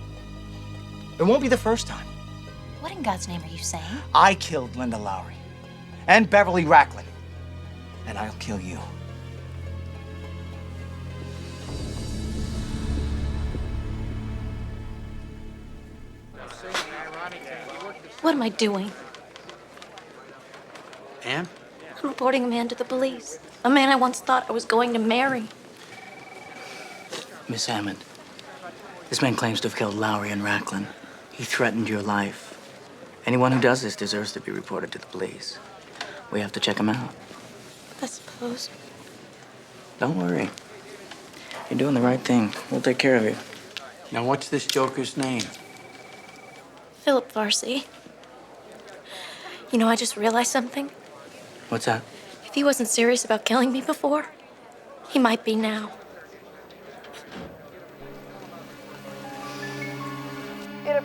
Speaker 22: It won't be the first time.
Speaker 1: What in God's name are you saying?
Speaker 22: I killed Linda Lowry and Beverly Racklin, and I'll kill you.
Speaker 1: What am I doing?
Speaker 7: Ann?
Speaker 1: I'm reporting a man to the police. A man I once thought I was going to marry.
Speaker 13: Miss Hammond, this man claims to have killed Lowry and Racklin. He threatened your life. Anyone who does this deserves to be reported to the police. We have to check him out.
Speaker 1: I suppose.
Speaker 13: Don't worry. You're doing the right thing. We'll take care of you.
Speaker 7: Now, what's this joker's name?
Speaker 1: Philip Farsi. You know, I just realized something.
Speaker 13: What's that?
Speaker 1: If he wasn't serious about killing me before, he might be now.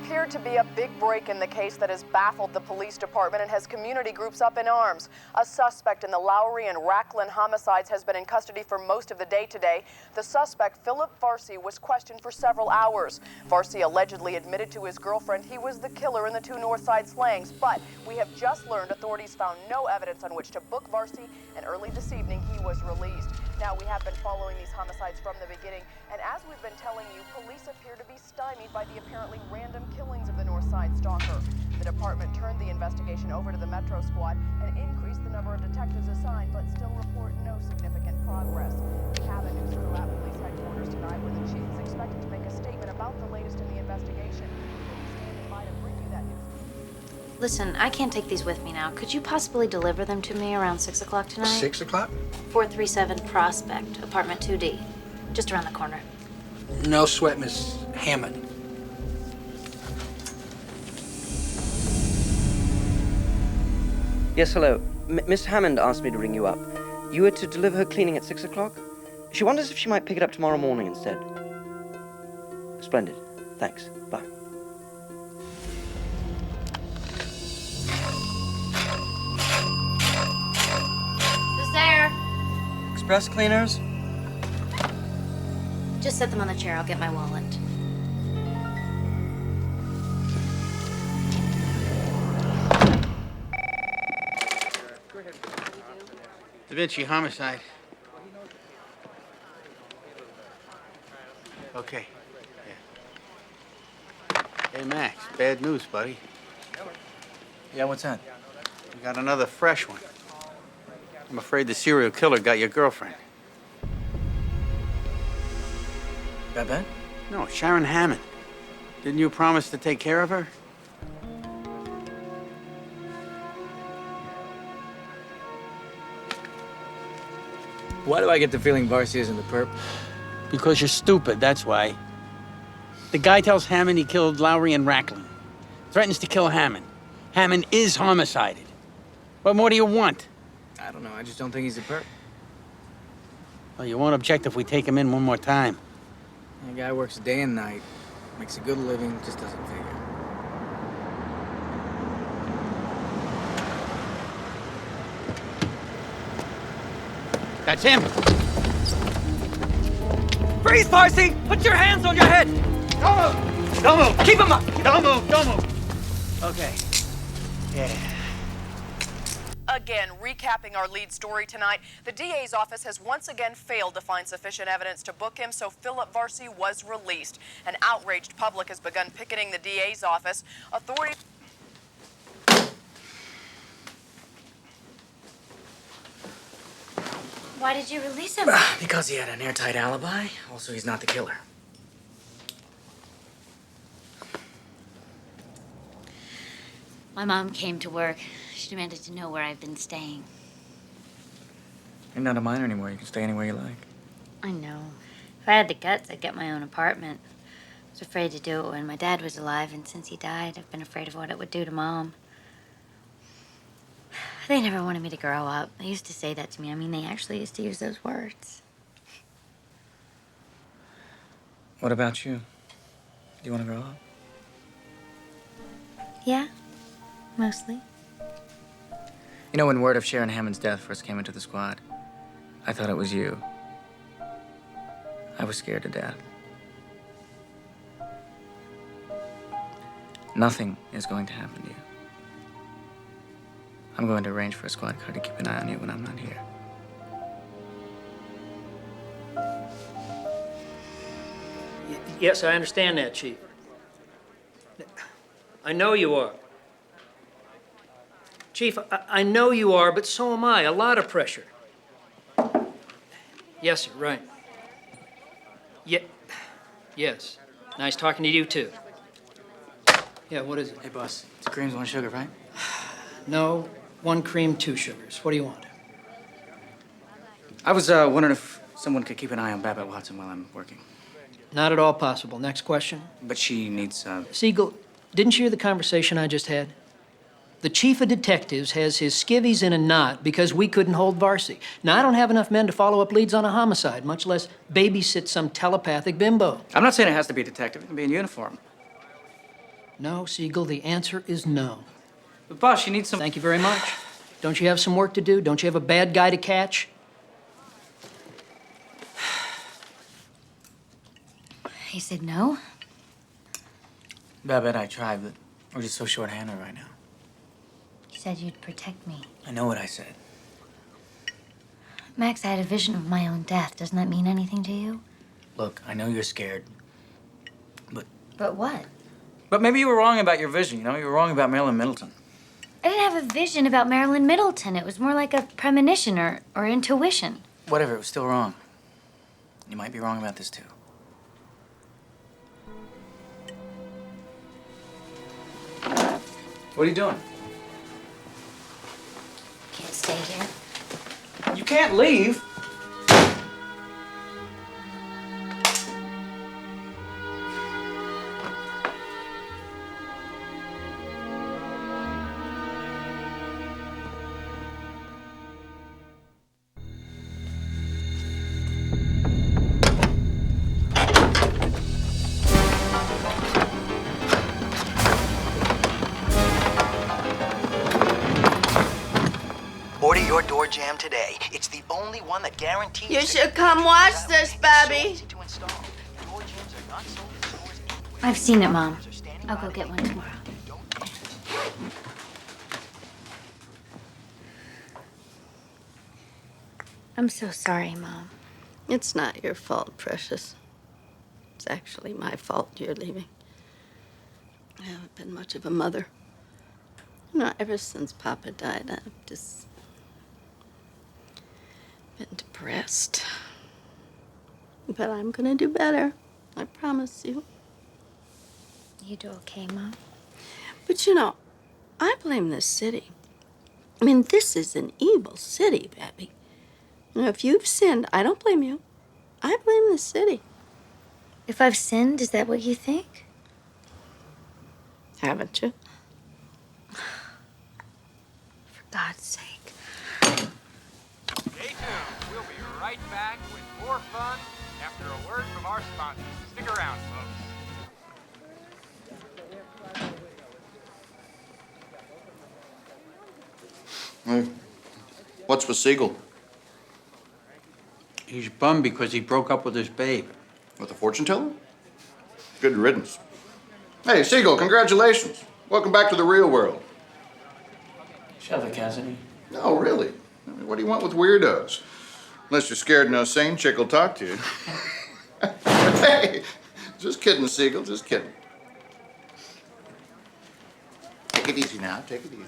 Speaker 9: appeared to be a big break in the case that has baffled the police department and has community groups up in arms. A suspect in the Lowry and Racklin homicides has been in custody for most of the day today. The suspect, Philip Varsey, was questioned for several hours. Varsey allegedly admitted to his girlfriend he was the killer in the 2 Northside slangs, but we have just learned authorities found no evidence on which to book Varsey, and early this evening he was released. Now, we have been following these homicides from the beginning, and as we've been telling you, police appear to be stymied by the apparently random killings of the Northside stalker. The department turned the investigation over to the Metro Squad and increased the number of detectives assigned, but still report no significant progress. We have a news crew at police headquarters tonight where the chief is expected to make a statement about the latest in the investigation. We'll be standing by to bring you that news.
Speaker 1: Listen, I can't take these with me now. Could you possibly deliver them to me around 6 o'clock tonight?
Speaker 8: 6 o'clock?
Speaker 1: 437 Prospect, apartment 2D. Just around the corner.
Speaker 5: No sweat, Miss Hammond.
Speaker 12: Yes, hello. Miss Hammond asked me to ring you up. You were to deliver her cleaning at 6 o'clock? She wonders if she might pick it up tomorrow morning instead. Splendid. Thanks. Bye.
Speaker 1: Who's there?
Speaker 12: Express cleaners?
Speaker 1: Just set them on the chair. I'll get my wallet.
Speaker 7: Da Vinci homicide. Okay. Yeah. Hey, Max, bad news, buddy.
Speaker 13: Yeah, what's that?
Speaker 7: We got another fresh one. I'm afraid the serial killer got your girlfriend.
Speaker 13: Babette?
Speaker 7: No, Sharon Hammond. Didn't you promise to take care of her?
Speaker 2: Why do I get the feeling Varsey isn't the perp?
Speaker 7: Because you're stupid, that's why. The guy tells Hammond he killed Lowry and Racklin. Threatens to kill Hammond. Hammond is homicided. What more do you want?
Speaker 2: I don't know. I just don't think he's the perp.
Speaker 7: Well, you won't object if we take him in one more time.
Speaker 2: The guy works day and night, makes a good living, just doesn't figure.
Speaker 7: That's him.
Speaker 12: Freeze, Varsey! Put your hands on your head!
Speaker 7: Don't move! Don't move!
Speaker 12: Keep him up!
Speaker 7: Don't move! Don't move! Okay. Yeah.
Speaker 9: Again, recapping our lead story tonight, the DA's office has once again failed to find sufficient evidence to book him, so Philip Varsey was released. An outraged public has begun picketing the DA's office. Authorities...
Speaker 1: Why did you release him?
Speaker 2: Because he had an airtight alibi. Also, he's not the killer.
Speaker 1: My mom came to work. She demanded to know where I've been staying.
Speaker 2: You're not a minor anymore. You can stay anywhere you like.
Speaker 1: I know. If I had the guts, I'd get my own apartment. I was afraid to do it when my dad was alive, and since he died, I've been afraid of what it would do to Mom. They never wanted me to grow up. They used to say that to me. I mean, they actually used to use those words.
Speaker 2: What about you? Do you want to grow up?
Speaker 1: Yeah, mostly.
Speaker 2: You know, when word of Sharon Hammond's death first came into the squad, I thought it was you. I was scared to death. Nothing is going to happen to you. I'm going to arrange for a squad car to keep an eye on you when I'm not here.
Speaker 14: Yes, I understand that, Chief. I know you are. Chief, I know you are, but so am I. A lot of pressure. Yes, sir, right. Yes. Nice talking to you, too. Yeah, what is it?
Speaker 2: Hey, boss. It's creams, 1 sugar, right?
Speaker 14: No, 1 cream, 2 sugars. What do you want?
Speaker 2: I was wondering if someone could keep an eye on Babette Watson while I'm working.
Speaker 14: Not at all possible. Next question.
Speaker 2: But she needs,
Speaker 14: Siegel, didn't you hear the conversation I just had? The chief of detectives has his skivvies in a knot because we couldn't hold Varsey. Now, I don't have enough men to follow up leads on a homicide, much less babysit some telepathic bimbo.
Speaker 2: I'm not saying it has to be a detective. It can be in uniform.
Speaker 14: No, Siegel, the answer is no.
Speaker 13: But boss, she needs some...
Speaker 14: Thank you very much. Don't you have some work to do? Don't you have a bad guy to catch?
Speaker 1: He said no?
Speaker 13: Babette, I tried, but we're just so short-handed right now.
Speaker 1: You said you'd protect me.
Speaker 13: I know what I said.
Speaker 1: Max, I had a vision of my own death. Doesn't that mean anything to you?
Speaker 13: Look, I know you're scared, but...
Speaker 1: But what?
Speaker 13: But maybe you were wrong about your vision, you know? You were wrong about Marilyn Middleton.
Speaker 1: I didn't have a vision about Marilyn Middleton. It was more like a premonition or intuition.
Speaker 13: Whatever, it was still wrong. You might be wrong about this, too. What are you doing?
Speaker 1: Can't stay here.
Speaker 13: You can't leave.
Speaker 10: Order your door jam today. It's the only one that guarantees...
Speaker 6: You should come watch this, Bobby.
Speaker 1: I've seen it, Mom. I'll go get one tomorrow. I'm so sorry, Mom.
Speaker 6: It's not your fault, precious. It's actually my fault you're leaving. I haven't been much of a mother. You know, ever since Papa died, I've just been depressed. But I'm gonna do better. I promise you.
Speaker 1: You do okay, Mom?
Speaker 6: But you know, I blame this city. I mean, this is an evil city, Babby. You know, if you've sinned, I don't blame you. I blame the city.
Speaker 1: If I've sinned, is that what you think?
Speaker 6: Haven't you?
Speaker 1: For God's sake.
Speaker 11: Stay tuned. We'll be right back with more fun after a word from our sponsors. Stick around, folks.
Speaker 8: Hey, what's with Siegel?
Speaker 7: He's bummed because he broke up with his babe.
Speaker 8: With a fortune teller? Good riddance. Hey, Siegel, congratulations. Welcome back to the real world.
Speaker 13: Shove it, Cassidy.
Speaker 8: No, really. I mean, what do you want with weirdos? Unless you're scared no sane chick will talk to you. Hey, just kidding, Siegel, just kidding. Take it easy now, take it easy.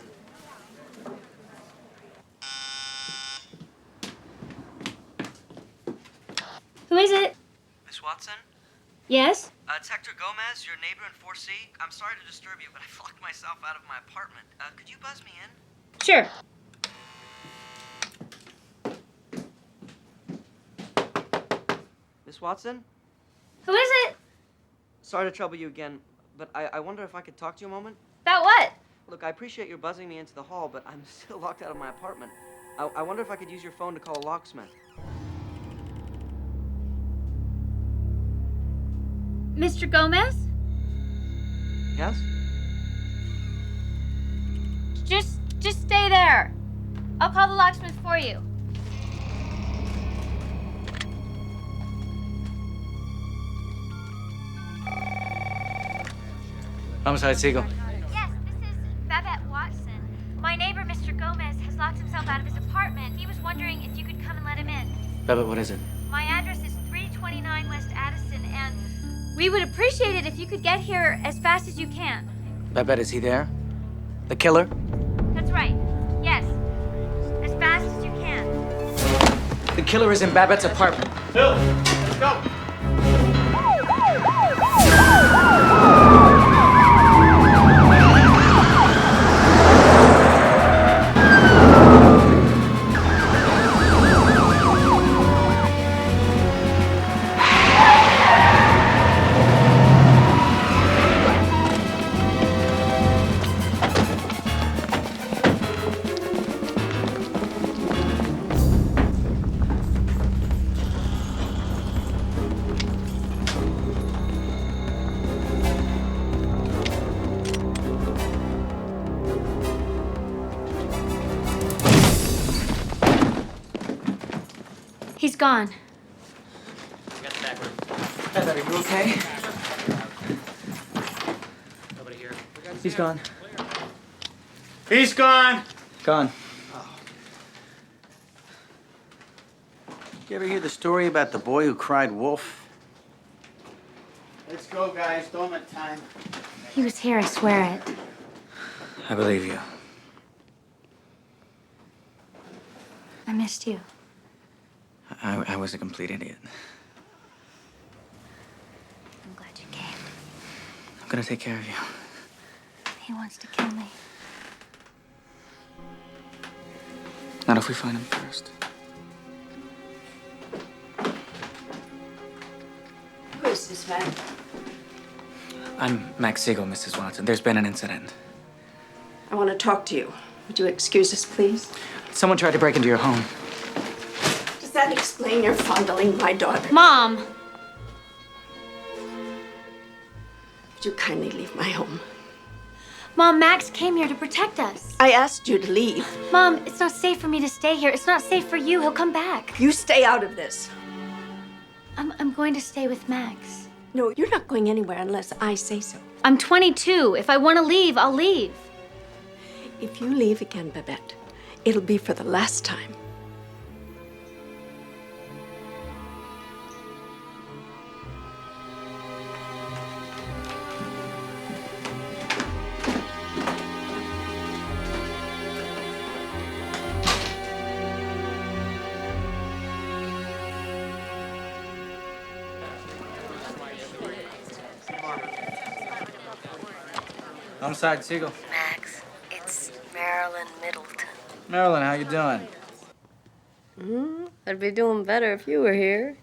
Speaker 1: Who is it?
Speaker 12: Miss Watson?
Speaker 1: Yes?
Speaker 12: It's Hector Gomez, your neighbor in 4C. I'm sorry to disturb you, but I've locked myself out of my apartment. Could you buzz me in?
Speaker 1: Sure.
Speaker 12: Miss Watson?
Speaker 1: Who is it?
Speaker 12: Sorry to trouble you again, but I wonder if I could talk to you a moment?
Speaker 1: About what?
Speaker 12: Look, I appreciate your buzzing me into the hall, but I'm still locked out of my apartment. I wonder if I could use your phone to call a locksmith.
Speaker 1: Mr. Gomez?
Speaker 12: Yes?
Speaker 1: Just stay there. I'll call the locksmith for you.
Speaker 13: Homicide, Siegel.
Speaker 1: Yes, this is Babette Watson. My neighbor, Mr. Gomez, has locked himself out of his apartment. He was wondering if you could come and let him in.
Speaker 13: Babette, what is it?
Speaker 1: My address is 329 West Addison, and we would appreciate it if you could get here as fast as you can.
Speaker 13: Babette, is he there? The killer?
Speaker 1: That's right. Yes. As fast as you can.
Speaker 13: The killer is in Babette's apartment.
Speaker 11: Bill, let's go.
Speaker 1: gone.
Speaker 13: I got the back room.
Speaker 12: Babette, are you okay?
Speaker 13: Nobody here.
Speaker 12: He's gone.
Speaker 7: He's gone.
Speaker 12: Gone.
Speaker 7: You ever hear the story about the boy who cried wolf? Let's go, guys. Dormant time.
Speaker 1: He was here, I swear it.
Speaker 13: I believe you.
Speaker 1: I missed you.
Speaker 13: I was a complete idiot.
Speaker 1: I'm glad you came.
Speaker 13: I'm gonna take care of you.
Speaker 1: He wants to kill me.
Speaker 13: Not if we find him first.
Speaker 15: Who is this man?
Speaker 13: I'm Max Siegel, Mrs. Watson. There's been an incident.
Speaker 15: I want to talk to you. Would you excuse us, please?
Speaker 13: Someone tried to break into your home.
Speaker 15: Does that explain your fondling my daughter?
Speaker 1: Mom!
Speaker 15: Would you kindly leave my home?
Speaker 1: Mom, Max came here to protect us.
Speaker 15: I asked you to leave.
Speaker 1: Mom, it's not safe for me to stay here. It's not safe for you. He'll come back.
Speaker 15: You stay out of this.
Speaker 1: I'm going to stay with Max.
Speaker 15: No, you're not going anywhere unless I say so.
Speaker 1: I'm 22. If I want to leave, I'll leave.
Speaker 15: If you leave again, Babette, it'll be for the last time.
Speaker 2: Homicide, Siegel.
Speaker 17: Max, it's Marilyn Middleton.
Speaker 2: Marilyn, how you doing?
Speaker 17: I'd be doing better if you were here.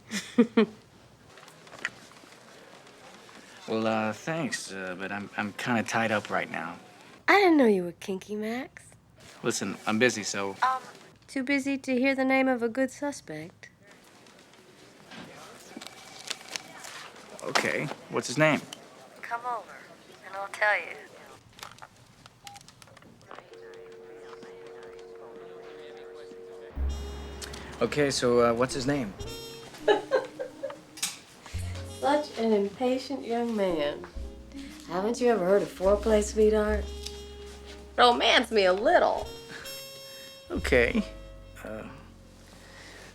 Speaker 2: Well, thanks, but I'm kind of tied up right now.
Speaker 17: I didn't know you were kinky, Max.
Speaker 2: Listen, I'm busy, so...
Speaker 17: Too busy to hear the name of a good suspect.
Speaker 2: Okay, what's his name?
Speaker 17: Come over, and I'll tell you.
Speaker 2: Okay, so, what's his name?
Speaker 17: Such an impatient young man. Haven't you ever heard of foreplay, sweetheart? Romance me a little.
Speaker 2: Okay.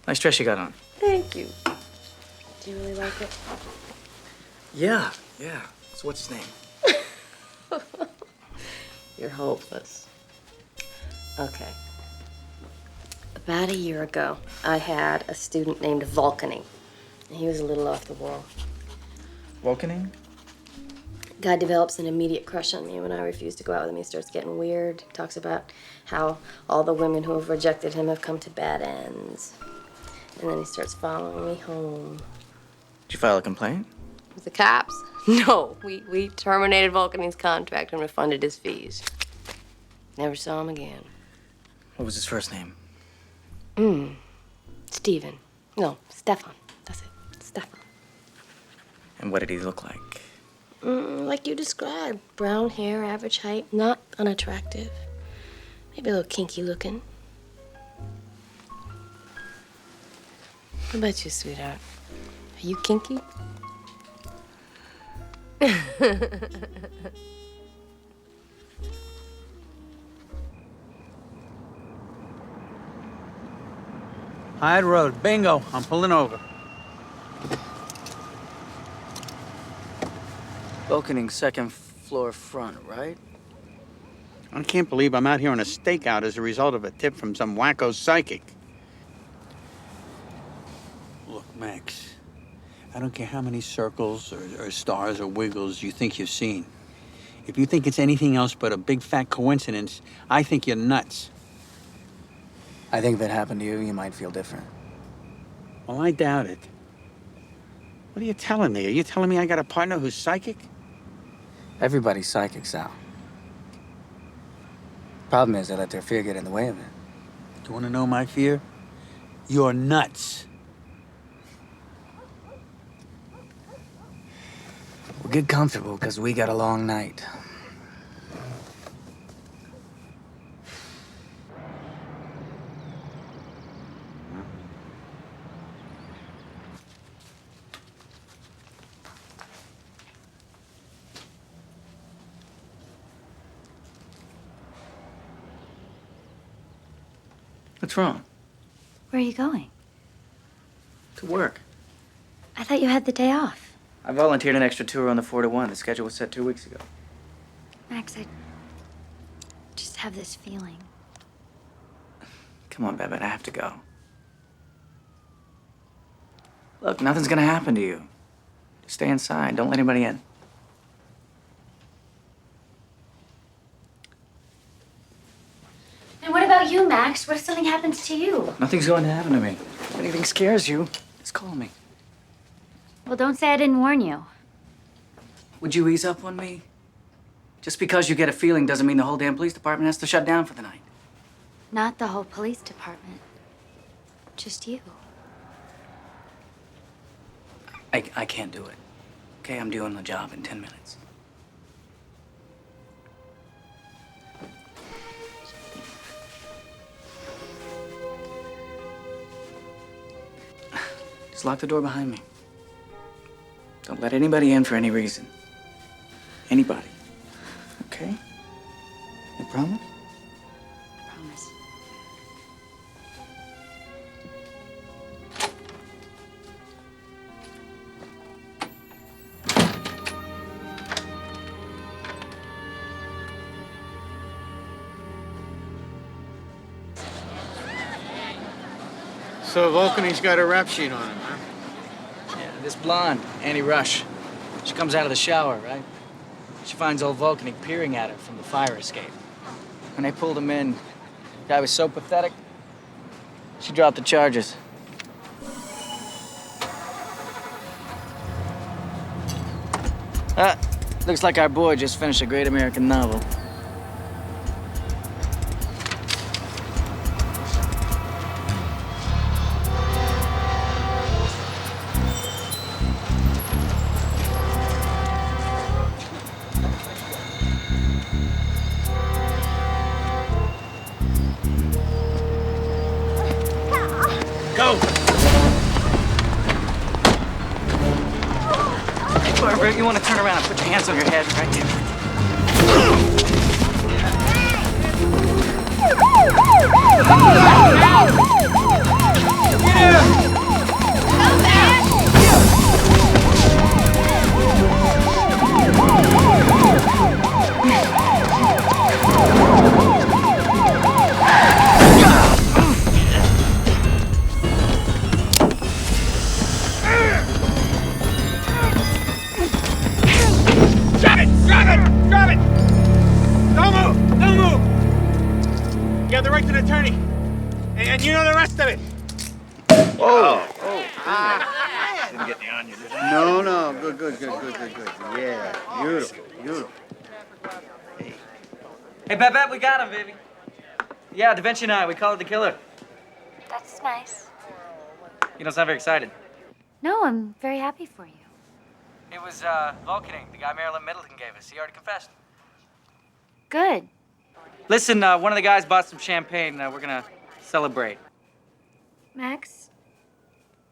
Speaker 2: Nice dress you got on.
Speaker 17: Thank you. Do you really like it?
Speaker 2: Yeah. So what's his name?
Speaker 17: You're hopeless. Okay. About a year ago, I had a student named Vulcaney. He was a little off the wall.
Speaker 2: Vulcaney?
Speaker 17: Guy develops an immediate crush on me. When I refuse to go out with him, he starts getting weird. Talks about how all the women who have rejected him have come to bad ends. And then he starts following me home.
Speaker 2: Did you file a complaint?
Speaker 17: With the cops? No, we terminated Vulcaney's contract and refunded his fees. Never saw him again.
Speaker 2: What was his first name?
Speaker 17: Stephen. No, Stefan. That's it. Stefan.
Speaker 2: And what did he look like?
Speaker 17: Like you described. Brown hair, average height, not unattractive. Maybe a little kinky looking. What about you, sweetheart? Are you kinky?
Speaker 7: Hyde Road. Bingo. I'm pulling over.
Speaker 2: Vulcaney, second floor front, right?
Speaker 7: I can't believe I'm out here on a stakeout as a result of a tip from some wacko psychic. Look, Max, I don't care how many circles or stars or wiggles you think you've seen. If you think it's anything else but a big fat coincidence, I think you're nuts.
Speaker 2: I think if it happened to you, you might feel different.
Speaker 7: Well, I doubt it. What are you telling me? Are you telling me I got a partner who's psychic?
Speaker 2: Everybody's psychic, Sal. Problem is, they let their fear get in the way of it.
Speaker 7: Do you want to know my fear? You're nuts.
Speaker 2: Well, get comfortable, because we got a long night.
Speaker 13: What's wrong?
Speaker 1: Where are you going?
Speaker 13: To work.
Speaker 1: I thought you had the day off.
Speaker 13: I volunteered an extra tour on the 4 to 1. The schedule was set 2 weeks ago.
Speaker 1: Max, I just have this feeling.
Speaker 13: Come on, Babette, I have to go. Look, nothing's gonna happen to you. Just stay inside. Don't let anybody in.
Speaker 1: And what about you, Max? What if something happens to you?
Speaker 13: Nothing's going to happen to me. If anything scares you, just call me.
Speaker 1: Well, don't say I didn't warn you.
Speaker 13: Would you ease up on me? Just because you get a feeling doesn't mean the whole damn police department has to shut down for the night.
Speaker 1: Not the whole police department. Just you.
Speaker 13: I can't do it. Okay, I'm doing the job in 10 minutes. Just lock the door behind me. Don't let anybody in for any reason. Anybody. Okay? You promise?
Speaker 1: Promise.
Speaker 7: So Vulcaney's got a rap sheet on him, huh?
Speaker 13: Yeah, this blonde, Annie Rush. She comes out of the shower, right? She finds old Vulcaney peering at her from the fire escape. When they pulled him in, the guy was so pathetic, she dropped the charges. Looks like our boy just finished a great American novel. Go! Barbara, you want to turn around and put your hands on your head right
Speaker 11: Drop it! Don't move! Don't move! You have the right to an attorney. And you know the rest of it.
Speaker 7: Oh.
Speaker 8: Didn't get the onion, did
Speaker 7: No. Good. Yeah, beautiful.
Speaker 13: Hey, Babette, we got him, baby. Yeah, Da Vinci and I, we call it the killer.
Speaker 1: That's nice.
Speaker 13: You don't sound very excited.
Speaker 1: No, I'm very happy for you.
Speaker 13: It was, Vulcaney, the guy Marilyn Middleton gave us. He already confessed.
Speaker 1: Good.
Speaker 13: Listen, one of the guys bought some champagne. We're gonna celebrate.
Speaker 1: Max,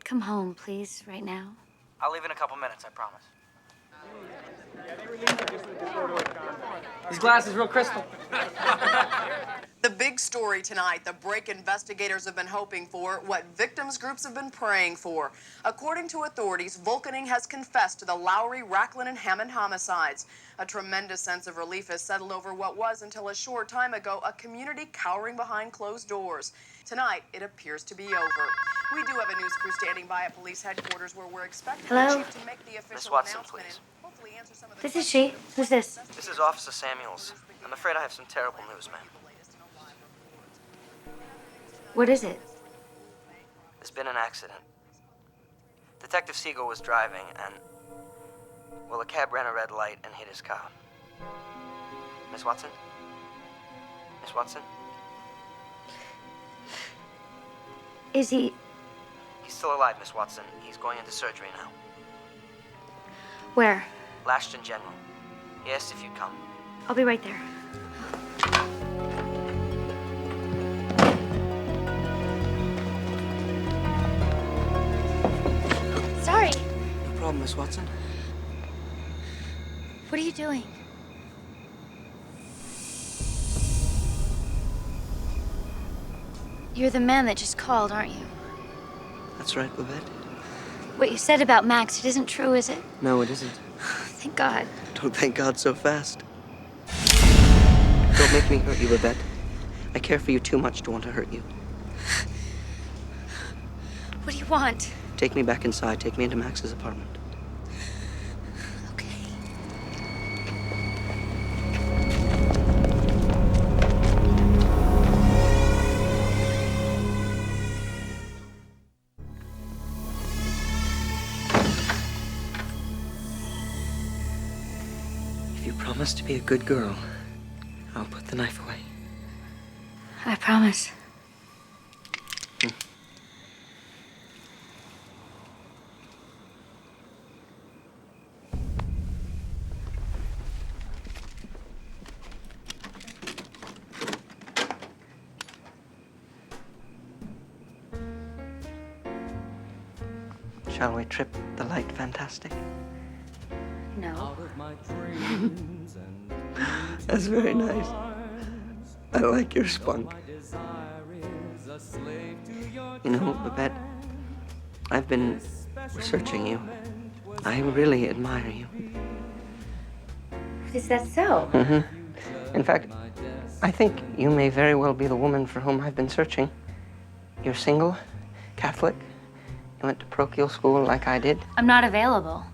Speaker 1: come home, please, right now.
Speaker 13: I'll leave in a couple minutes, I promise. These glasses real crystal.
Speaker 9: The big story tonight, the break investigators have been hoping for, what victims groups have been praying for. According to authorities, Vulcaney has confessed to the Lowry, Racklin, and Hammond homicides. A tremendous sense of relief has settled over what was, until a short time ago, a community cowering behind closed doors. Tonight, it appears to be over. We do have a news crew standing by at police headquarters where we're expecting
Speaker 1: Hello?
Speaker 9: the chief to make the official
Speaker 12: Miss Watson,
Speaker 9: announcement
Speaker 12: please.
Speaker 9: and hopefully answer some of the
Speaker 1: This is she. Who's this?
Speaker 12: This is Officer Samuels. I'm afraid I have some terrible news, ma'am.
Speaker 1: What is it?
Speaker 12: There's been an accident. Detective Siegel was driving and, well, a cab ran a red light and hit his car. Miss Watson? Miss Watson?
Speaker 1: Is he...
Speaker 12: He's still alive, Miss Watson. He's going into surgery now.
Speaker 1: Where?
Speaker 12: Lashton General. He asked if you'd come.
Speaker 1: I'll be right there. Sorry.
Speaker 13: No problem, Miss Watson.
Speaker 1: What are you doing? You're the man that just called, aren't you?
Speaker 12: That's right, Babette.
Speaker 1: What you said about Max, it isn't true, is it?
Speaker 12: No, it isn't.
Speaker 1: Thank God.
Speaker 12: Don't thank God so fast. Don't make me hurt you, Babette. I care for you too much to want to hurt you.
Speaker 1: What do you want?
Speaker 12: Take me back inside. Take me into Max's apartment. If you promise to be a good girl, I'll put the knife away.
Speaker 1: I promise.
Speaker 12: Shall we trip the light fantastic?
Speaker 1: No.
Speaker 12: That's very nice. I like your spunk. You know, Babette, I've been researching you. I really admire you.
Speaker 1: Is that so?
Speaker 12: Mm-hmm. In fact, I think you may very well be the woman for whom I've been searching. You're single, Catholic. You went to parochial school like I did.
Speaker 1: I'm not available.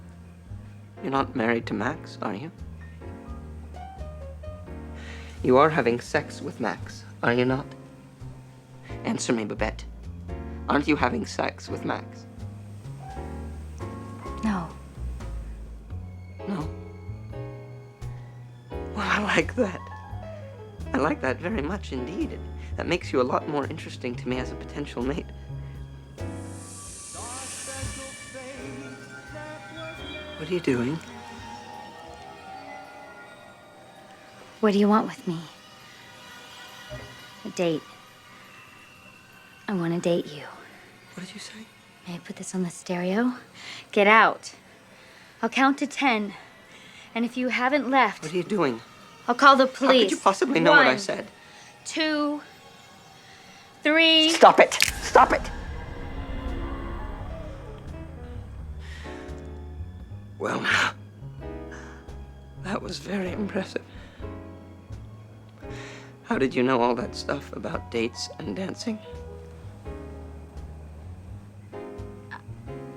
Speaker 12: You're not married to Max, are you? You are having sex with Max, are you not? Answer me, Babette. Aren't you having sex with Max?
Speaker 1: No.
Speaker 12: No? Well, I like that. I like that very much indeed. That makes you a lot more interesting to me as a potential mate. What are you doing?
Speaker 1: What do you want with me? A date. I want to date you.
Speaker 12: What did you say?
Speaker 1: May I put this on the stereo? Get out. I'll count to 10. And if you haven't left...
Speaker 12: What are you doing?
Speaker 1: I'll call the police.
Speaker 12: How could you possibly know what I
Speaker 1: 1,
Speaker 12: said?
Speaker 1: 2, 3...
Speaker 12: Stop it! Stop it! Well, now, that was very impressive. How did you know all that stuff about dates and dancing?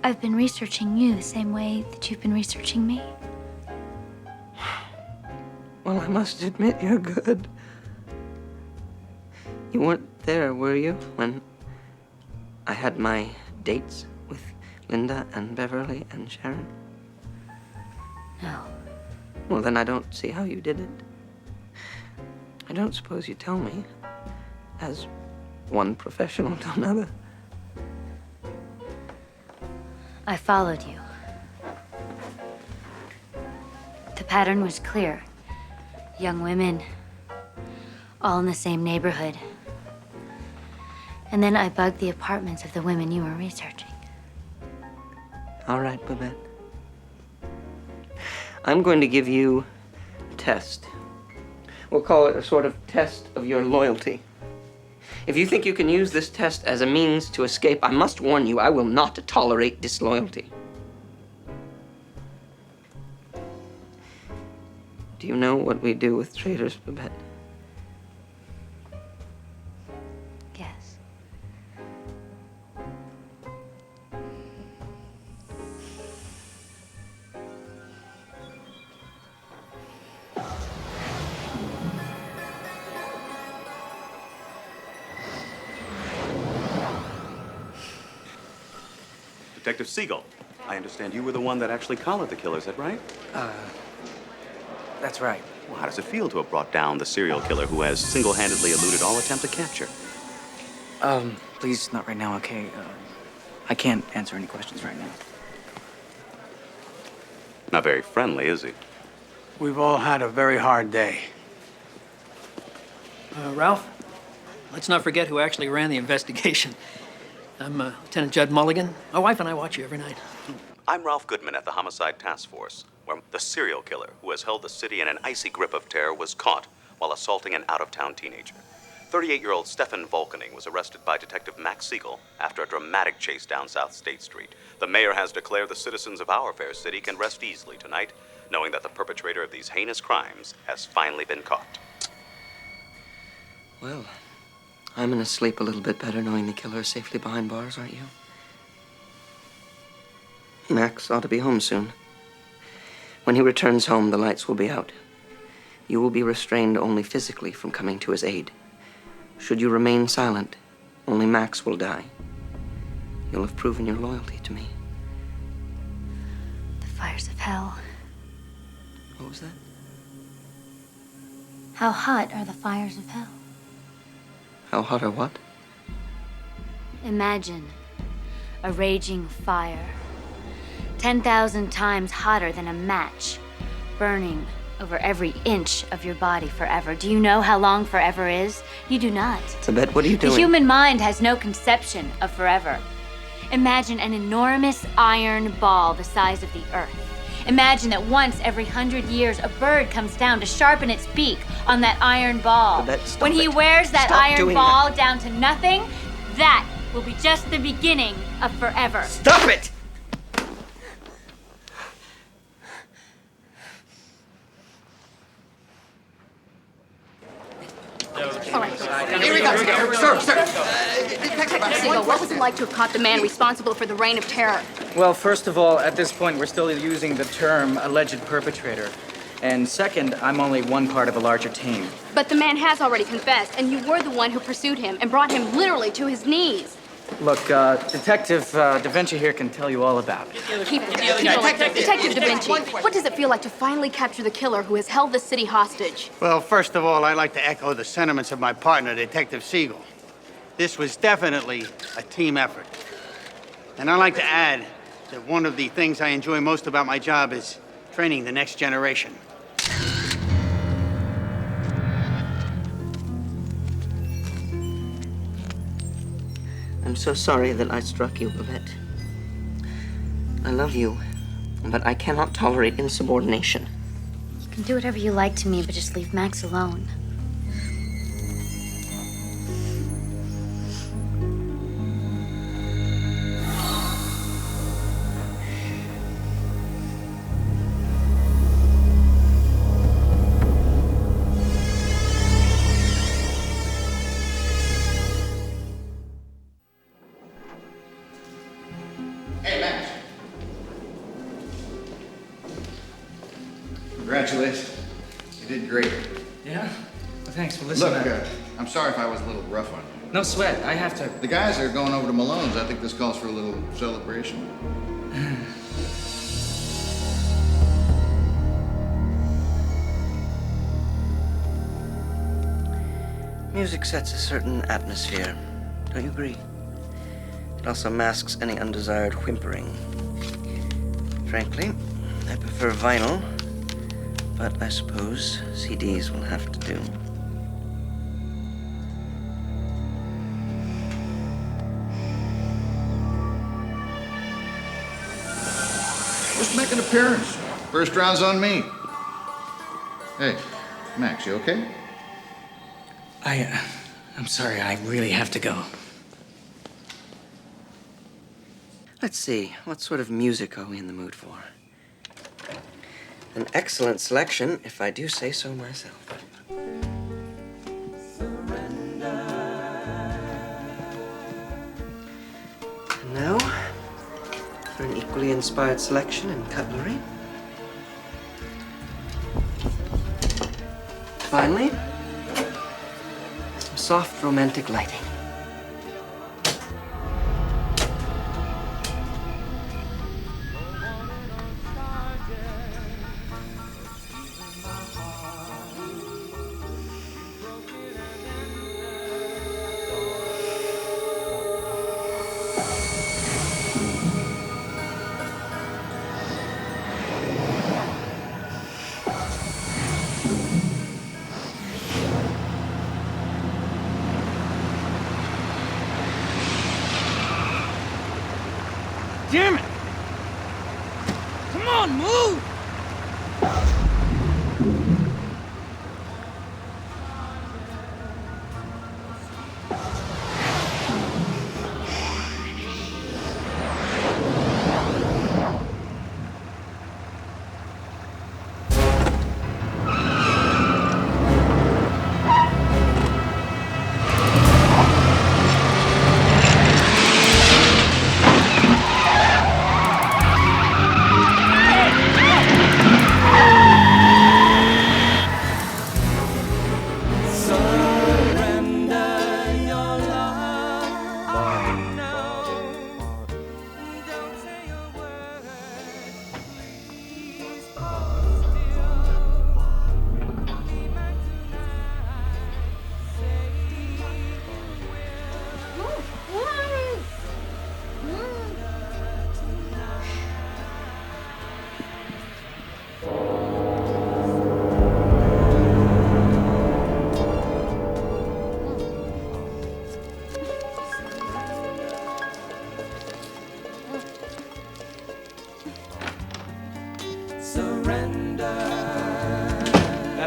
Speaker 1: I've been researching you the same way that you've been researching me.
Speaker 12: Well, I must admit you're good. You weren't there, were you, when I had my dates with Linda and Beverly and Sharon?
Speaker 1: No.
Speaker 12: Well, then I don't see how you did it. I don't suppose you tell me, as one professional to another.
Speaker 1: I followed you. The pattern was clear. Young women, all in the same neighborhood. And then I bugged the apartments of the women you were researching.
Speaker 12: All right, Babette. I'm going to give you a test. We'll call it a sort of test of your loyalty. If you think you can use this test as a means to escape, I must warn you, I will not tolerate disloyalty. Do you know what we do with traitors, Babette?
Speaker 1: Yes.
Speaker 3: Detective Siegel, I understand you were the one that actually collared the killer, is that right?
Speaker 13: That's right.
Speaker 3: Well, how does it feel to have brought down the serial killer who has single-handedly eluded all attempt at capture?
Speaker 13: Please, not right now, okay? I can't answer any questions right now.
Speaker 3: Not very friendly, is he?
Speaker 7: We've all had a very hard day.
Speaker 14: Ralph, let's not forget who actually ran the investigation. I'm Lieutenant Judd Mulligan. My wife and I watch you every night.
Speaker 3: I'm Ralph Goodman at the Homicide Task Force, where the serial killer who has held the city in an icy grip of terror was caught while assaulting an out-of-town teenager. 38-year-old Stefan Vulcaney was arrested by Detective Max Siegel after a dramatic chase down South State Street. The mayor has declared the citizens of our fair city can rest easily tonight, knowing that the perpetrator of these heinous crimes has finally been caught.
Speaker 12: Well, I'm gonna sleep a little bit better knowing the killer is safely behind bars, aren't you? Max ought to be home soon. When he returns home, the lights will be out. You will be restrained only physically from coming to his aid. Should you remain silent, only Max will die. You'll have proven your loyalty to me.
Speaker 1: The fires of hell.
Speaker 12: What was that?
Speaker 1: How hot are the fires of hell?
Speaker 12: How hot or what?
Speaker 1: Imagine a raging fire, 10,000 times hotter than a match, burning over every inch of your body forever. Do you know how long forever is? You do not.
Speaker 12: Babette, what are you doing?
Speaker 1: The human mind has no conception of forever. Imagine an enormous iron ball the size of the earth. Imagine that once every 100 years, a bird comes down to sharpen its beak on that iron ball.
Speaker 12: Babette, stop
Speaker 1: when he
Speaker 12: it.
Speaker 1: wears that
Speaker 12: Stop
Speaker 1: iron
Speaker 12: doing
Speaker 1: ball down to nothing, that will be just the beginning of forever.
Speaker 12: Stop it!
Speaker 20: All right. Here we go. Sir. Siegel, what was it like to have caught the man responsible for the reign of terror?
Speaker 13: Well, first of all, at this point, we're still using the term alleged perpetrator. And second, I'm only one part of a larger team.
Speaker 20: But the man has already confessed, and you were the one who pursued him and brought him literally to his knees.
Speaker 13: Look, Detective Da Vinci here can tell you all about it.
Speaker 20: Keep it. Detective Da Vinci, what does it feel like to finally capture the killer who has held the city hostage?
Speaker 7: Well, first of all, I'd like to echo the sentiments of my partner, Detective Siegel. This was definitely a team effort. And I'd like to add that one of the things I enjoy most about my job is training the next generation.
Speaker 12: I'm so sorry that I struck you, Babette. I love you, but I cannot tolerate insubordination.
Speaker 1: You can do whatever you like to me, but just leave Max alone.
Speaker 8: Hey, Max. Congratulations. You did great.
Speaker 13: Yeah? Well, thanks for listening.
Speaker 8: Look, I'm sorry if I was a little rough on you.
Speaker 13: No sweat. I have to.
Speaker 8: The guys are going over to Malone's. I think this calls for a little celebration.
Speaker 12: Music sets a certain atmosphere. Don't you agree? It also masks any undesired whimpering. Frankly, I prefer vinyl, but I suppose CDs will have to do.
Speaker 8: Just make an appearance. First round's on me. Hey, Max, you okay?
Speaker 13: I'm sorry. I really have to go.
Speaker 12: Let's see, what sort of music are we in the mood for? An excellent selection, if I do say so myself. And now, for an equally inspired selection in cutlery. Finally, some soft romantic lighting.
Speaker 7: Damn it! Come on, move!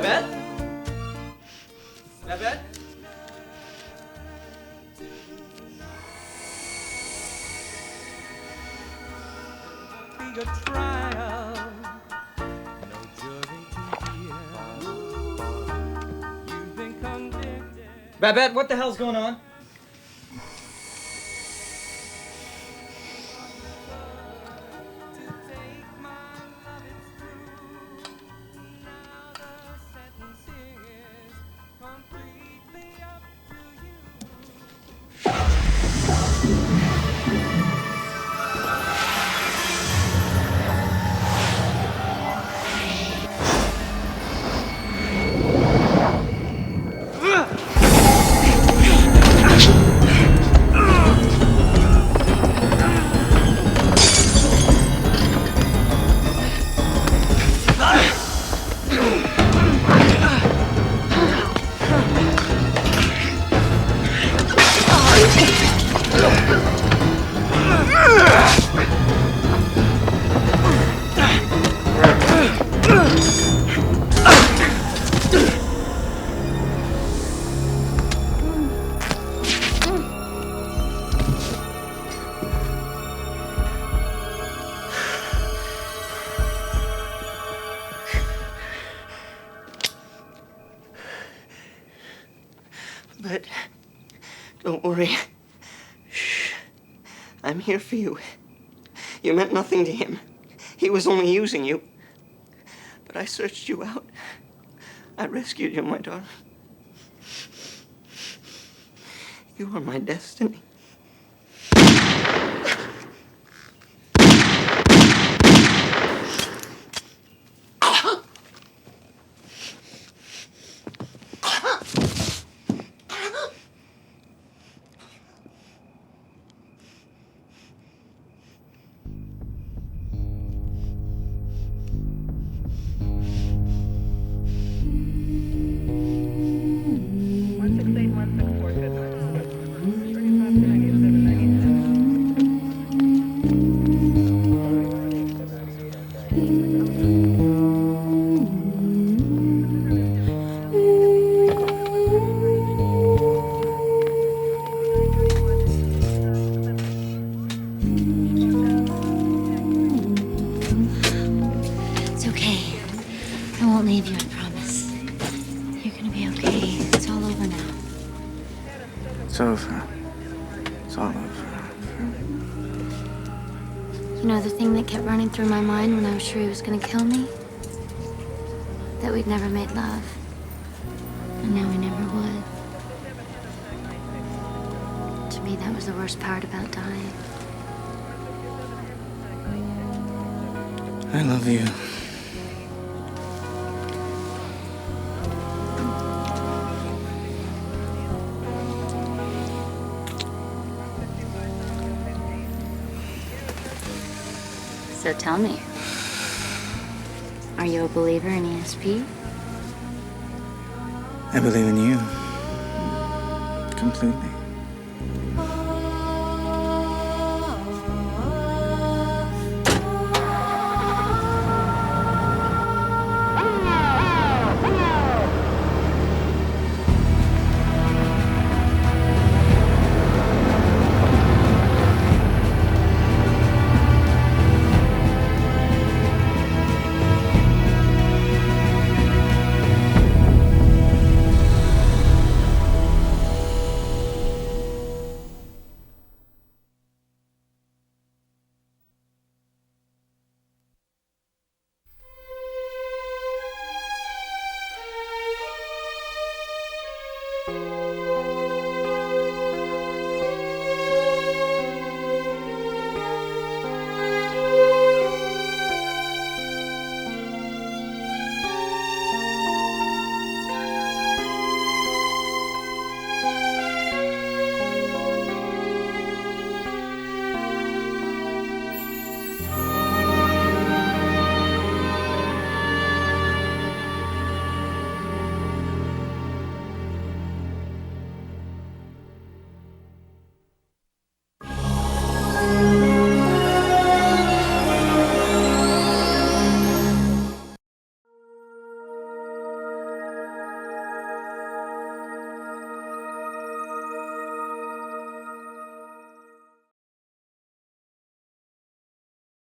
Speaker 13: Babette? Babette? Babette, what the hell's going on?
Speaker 10: But don't worry. Shh. I'm here for you. You meant nothing to him. He was only using you. But I searched you out. I rescued you, my darling. You are my destiny.
Speaker 1: It's okay. I won't leave you, I promise. You're gonna be okay. It's all over now.
Speaker 13: It's over. It's all over.
Speaker 1: You know the thing that kept running through my mind when I was sure he was gonna kill me? That we'd never made love. And now we never would. To me, that was the worst part about dying.
Speaker 13: I love you.
Speaker 1: So tell me, are you a believer in ESP?
Speaker 13: I believe in you. Completely.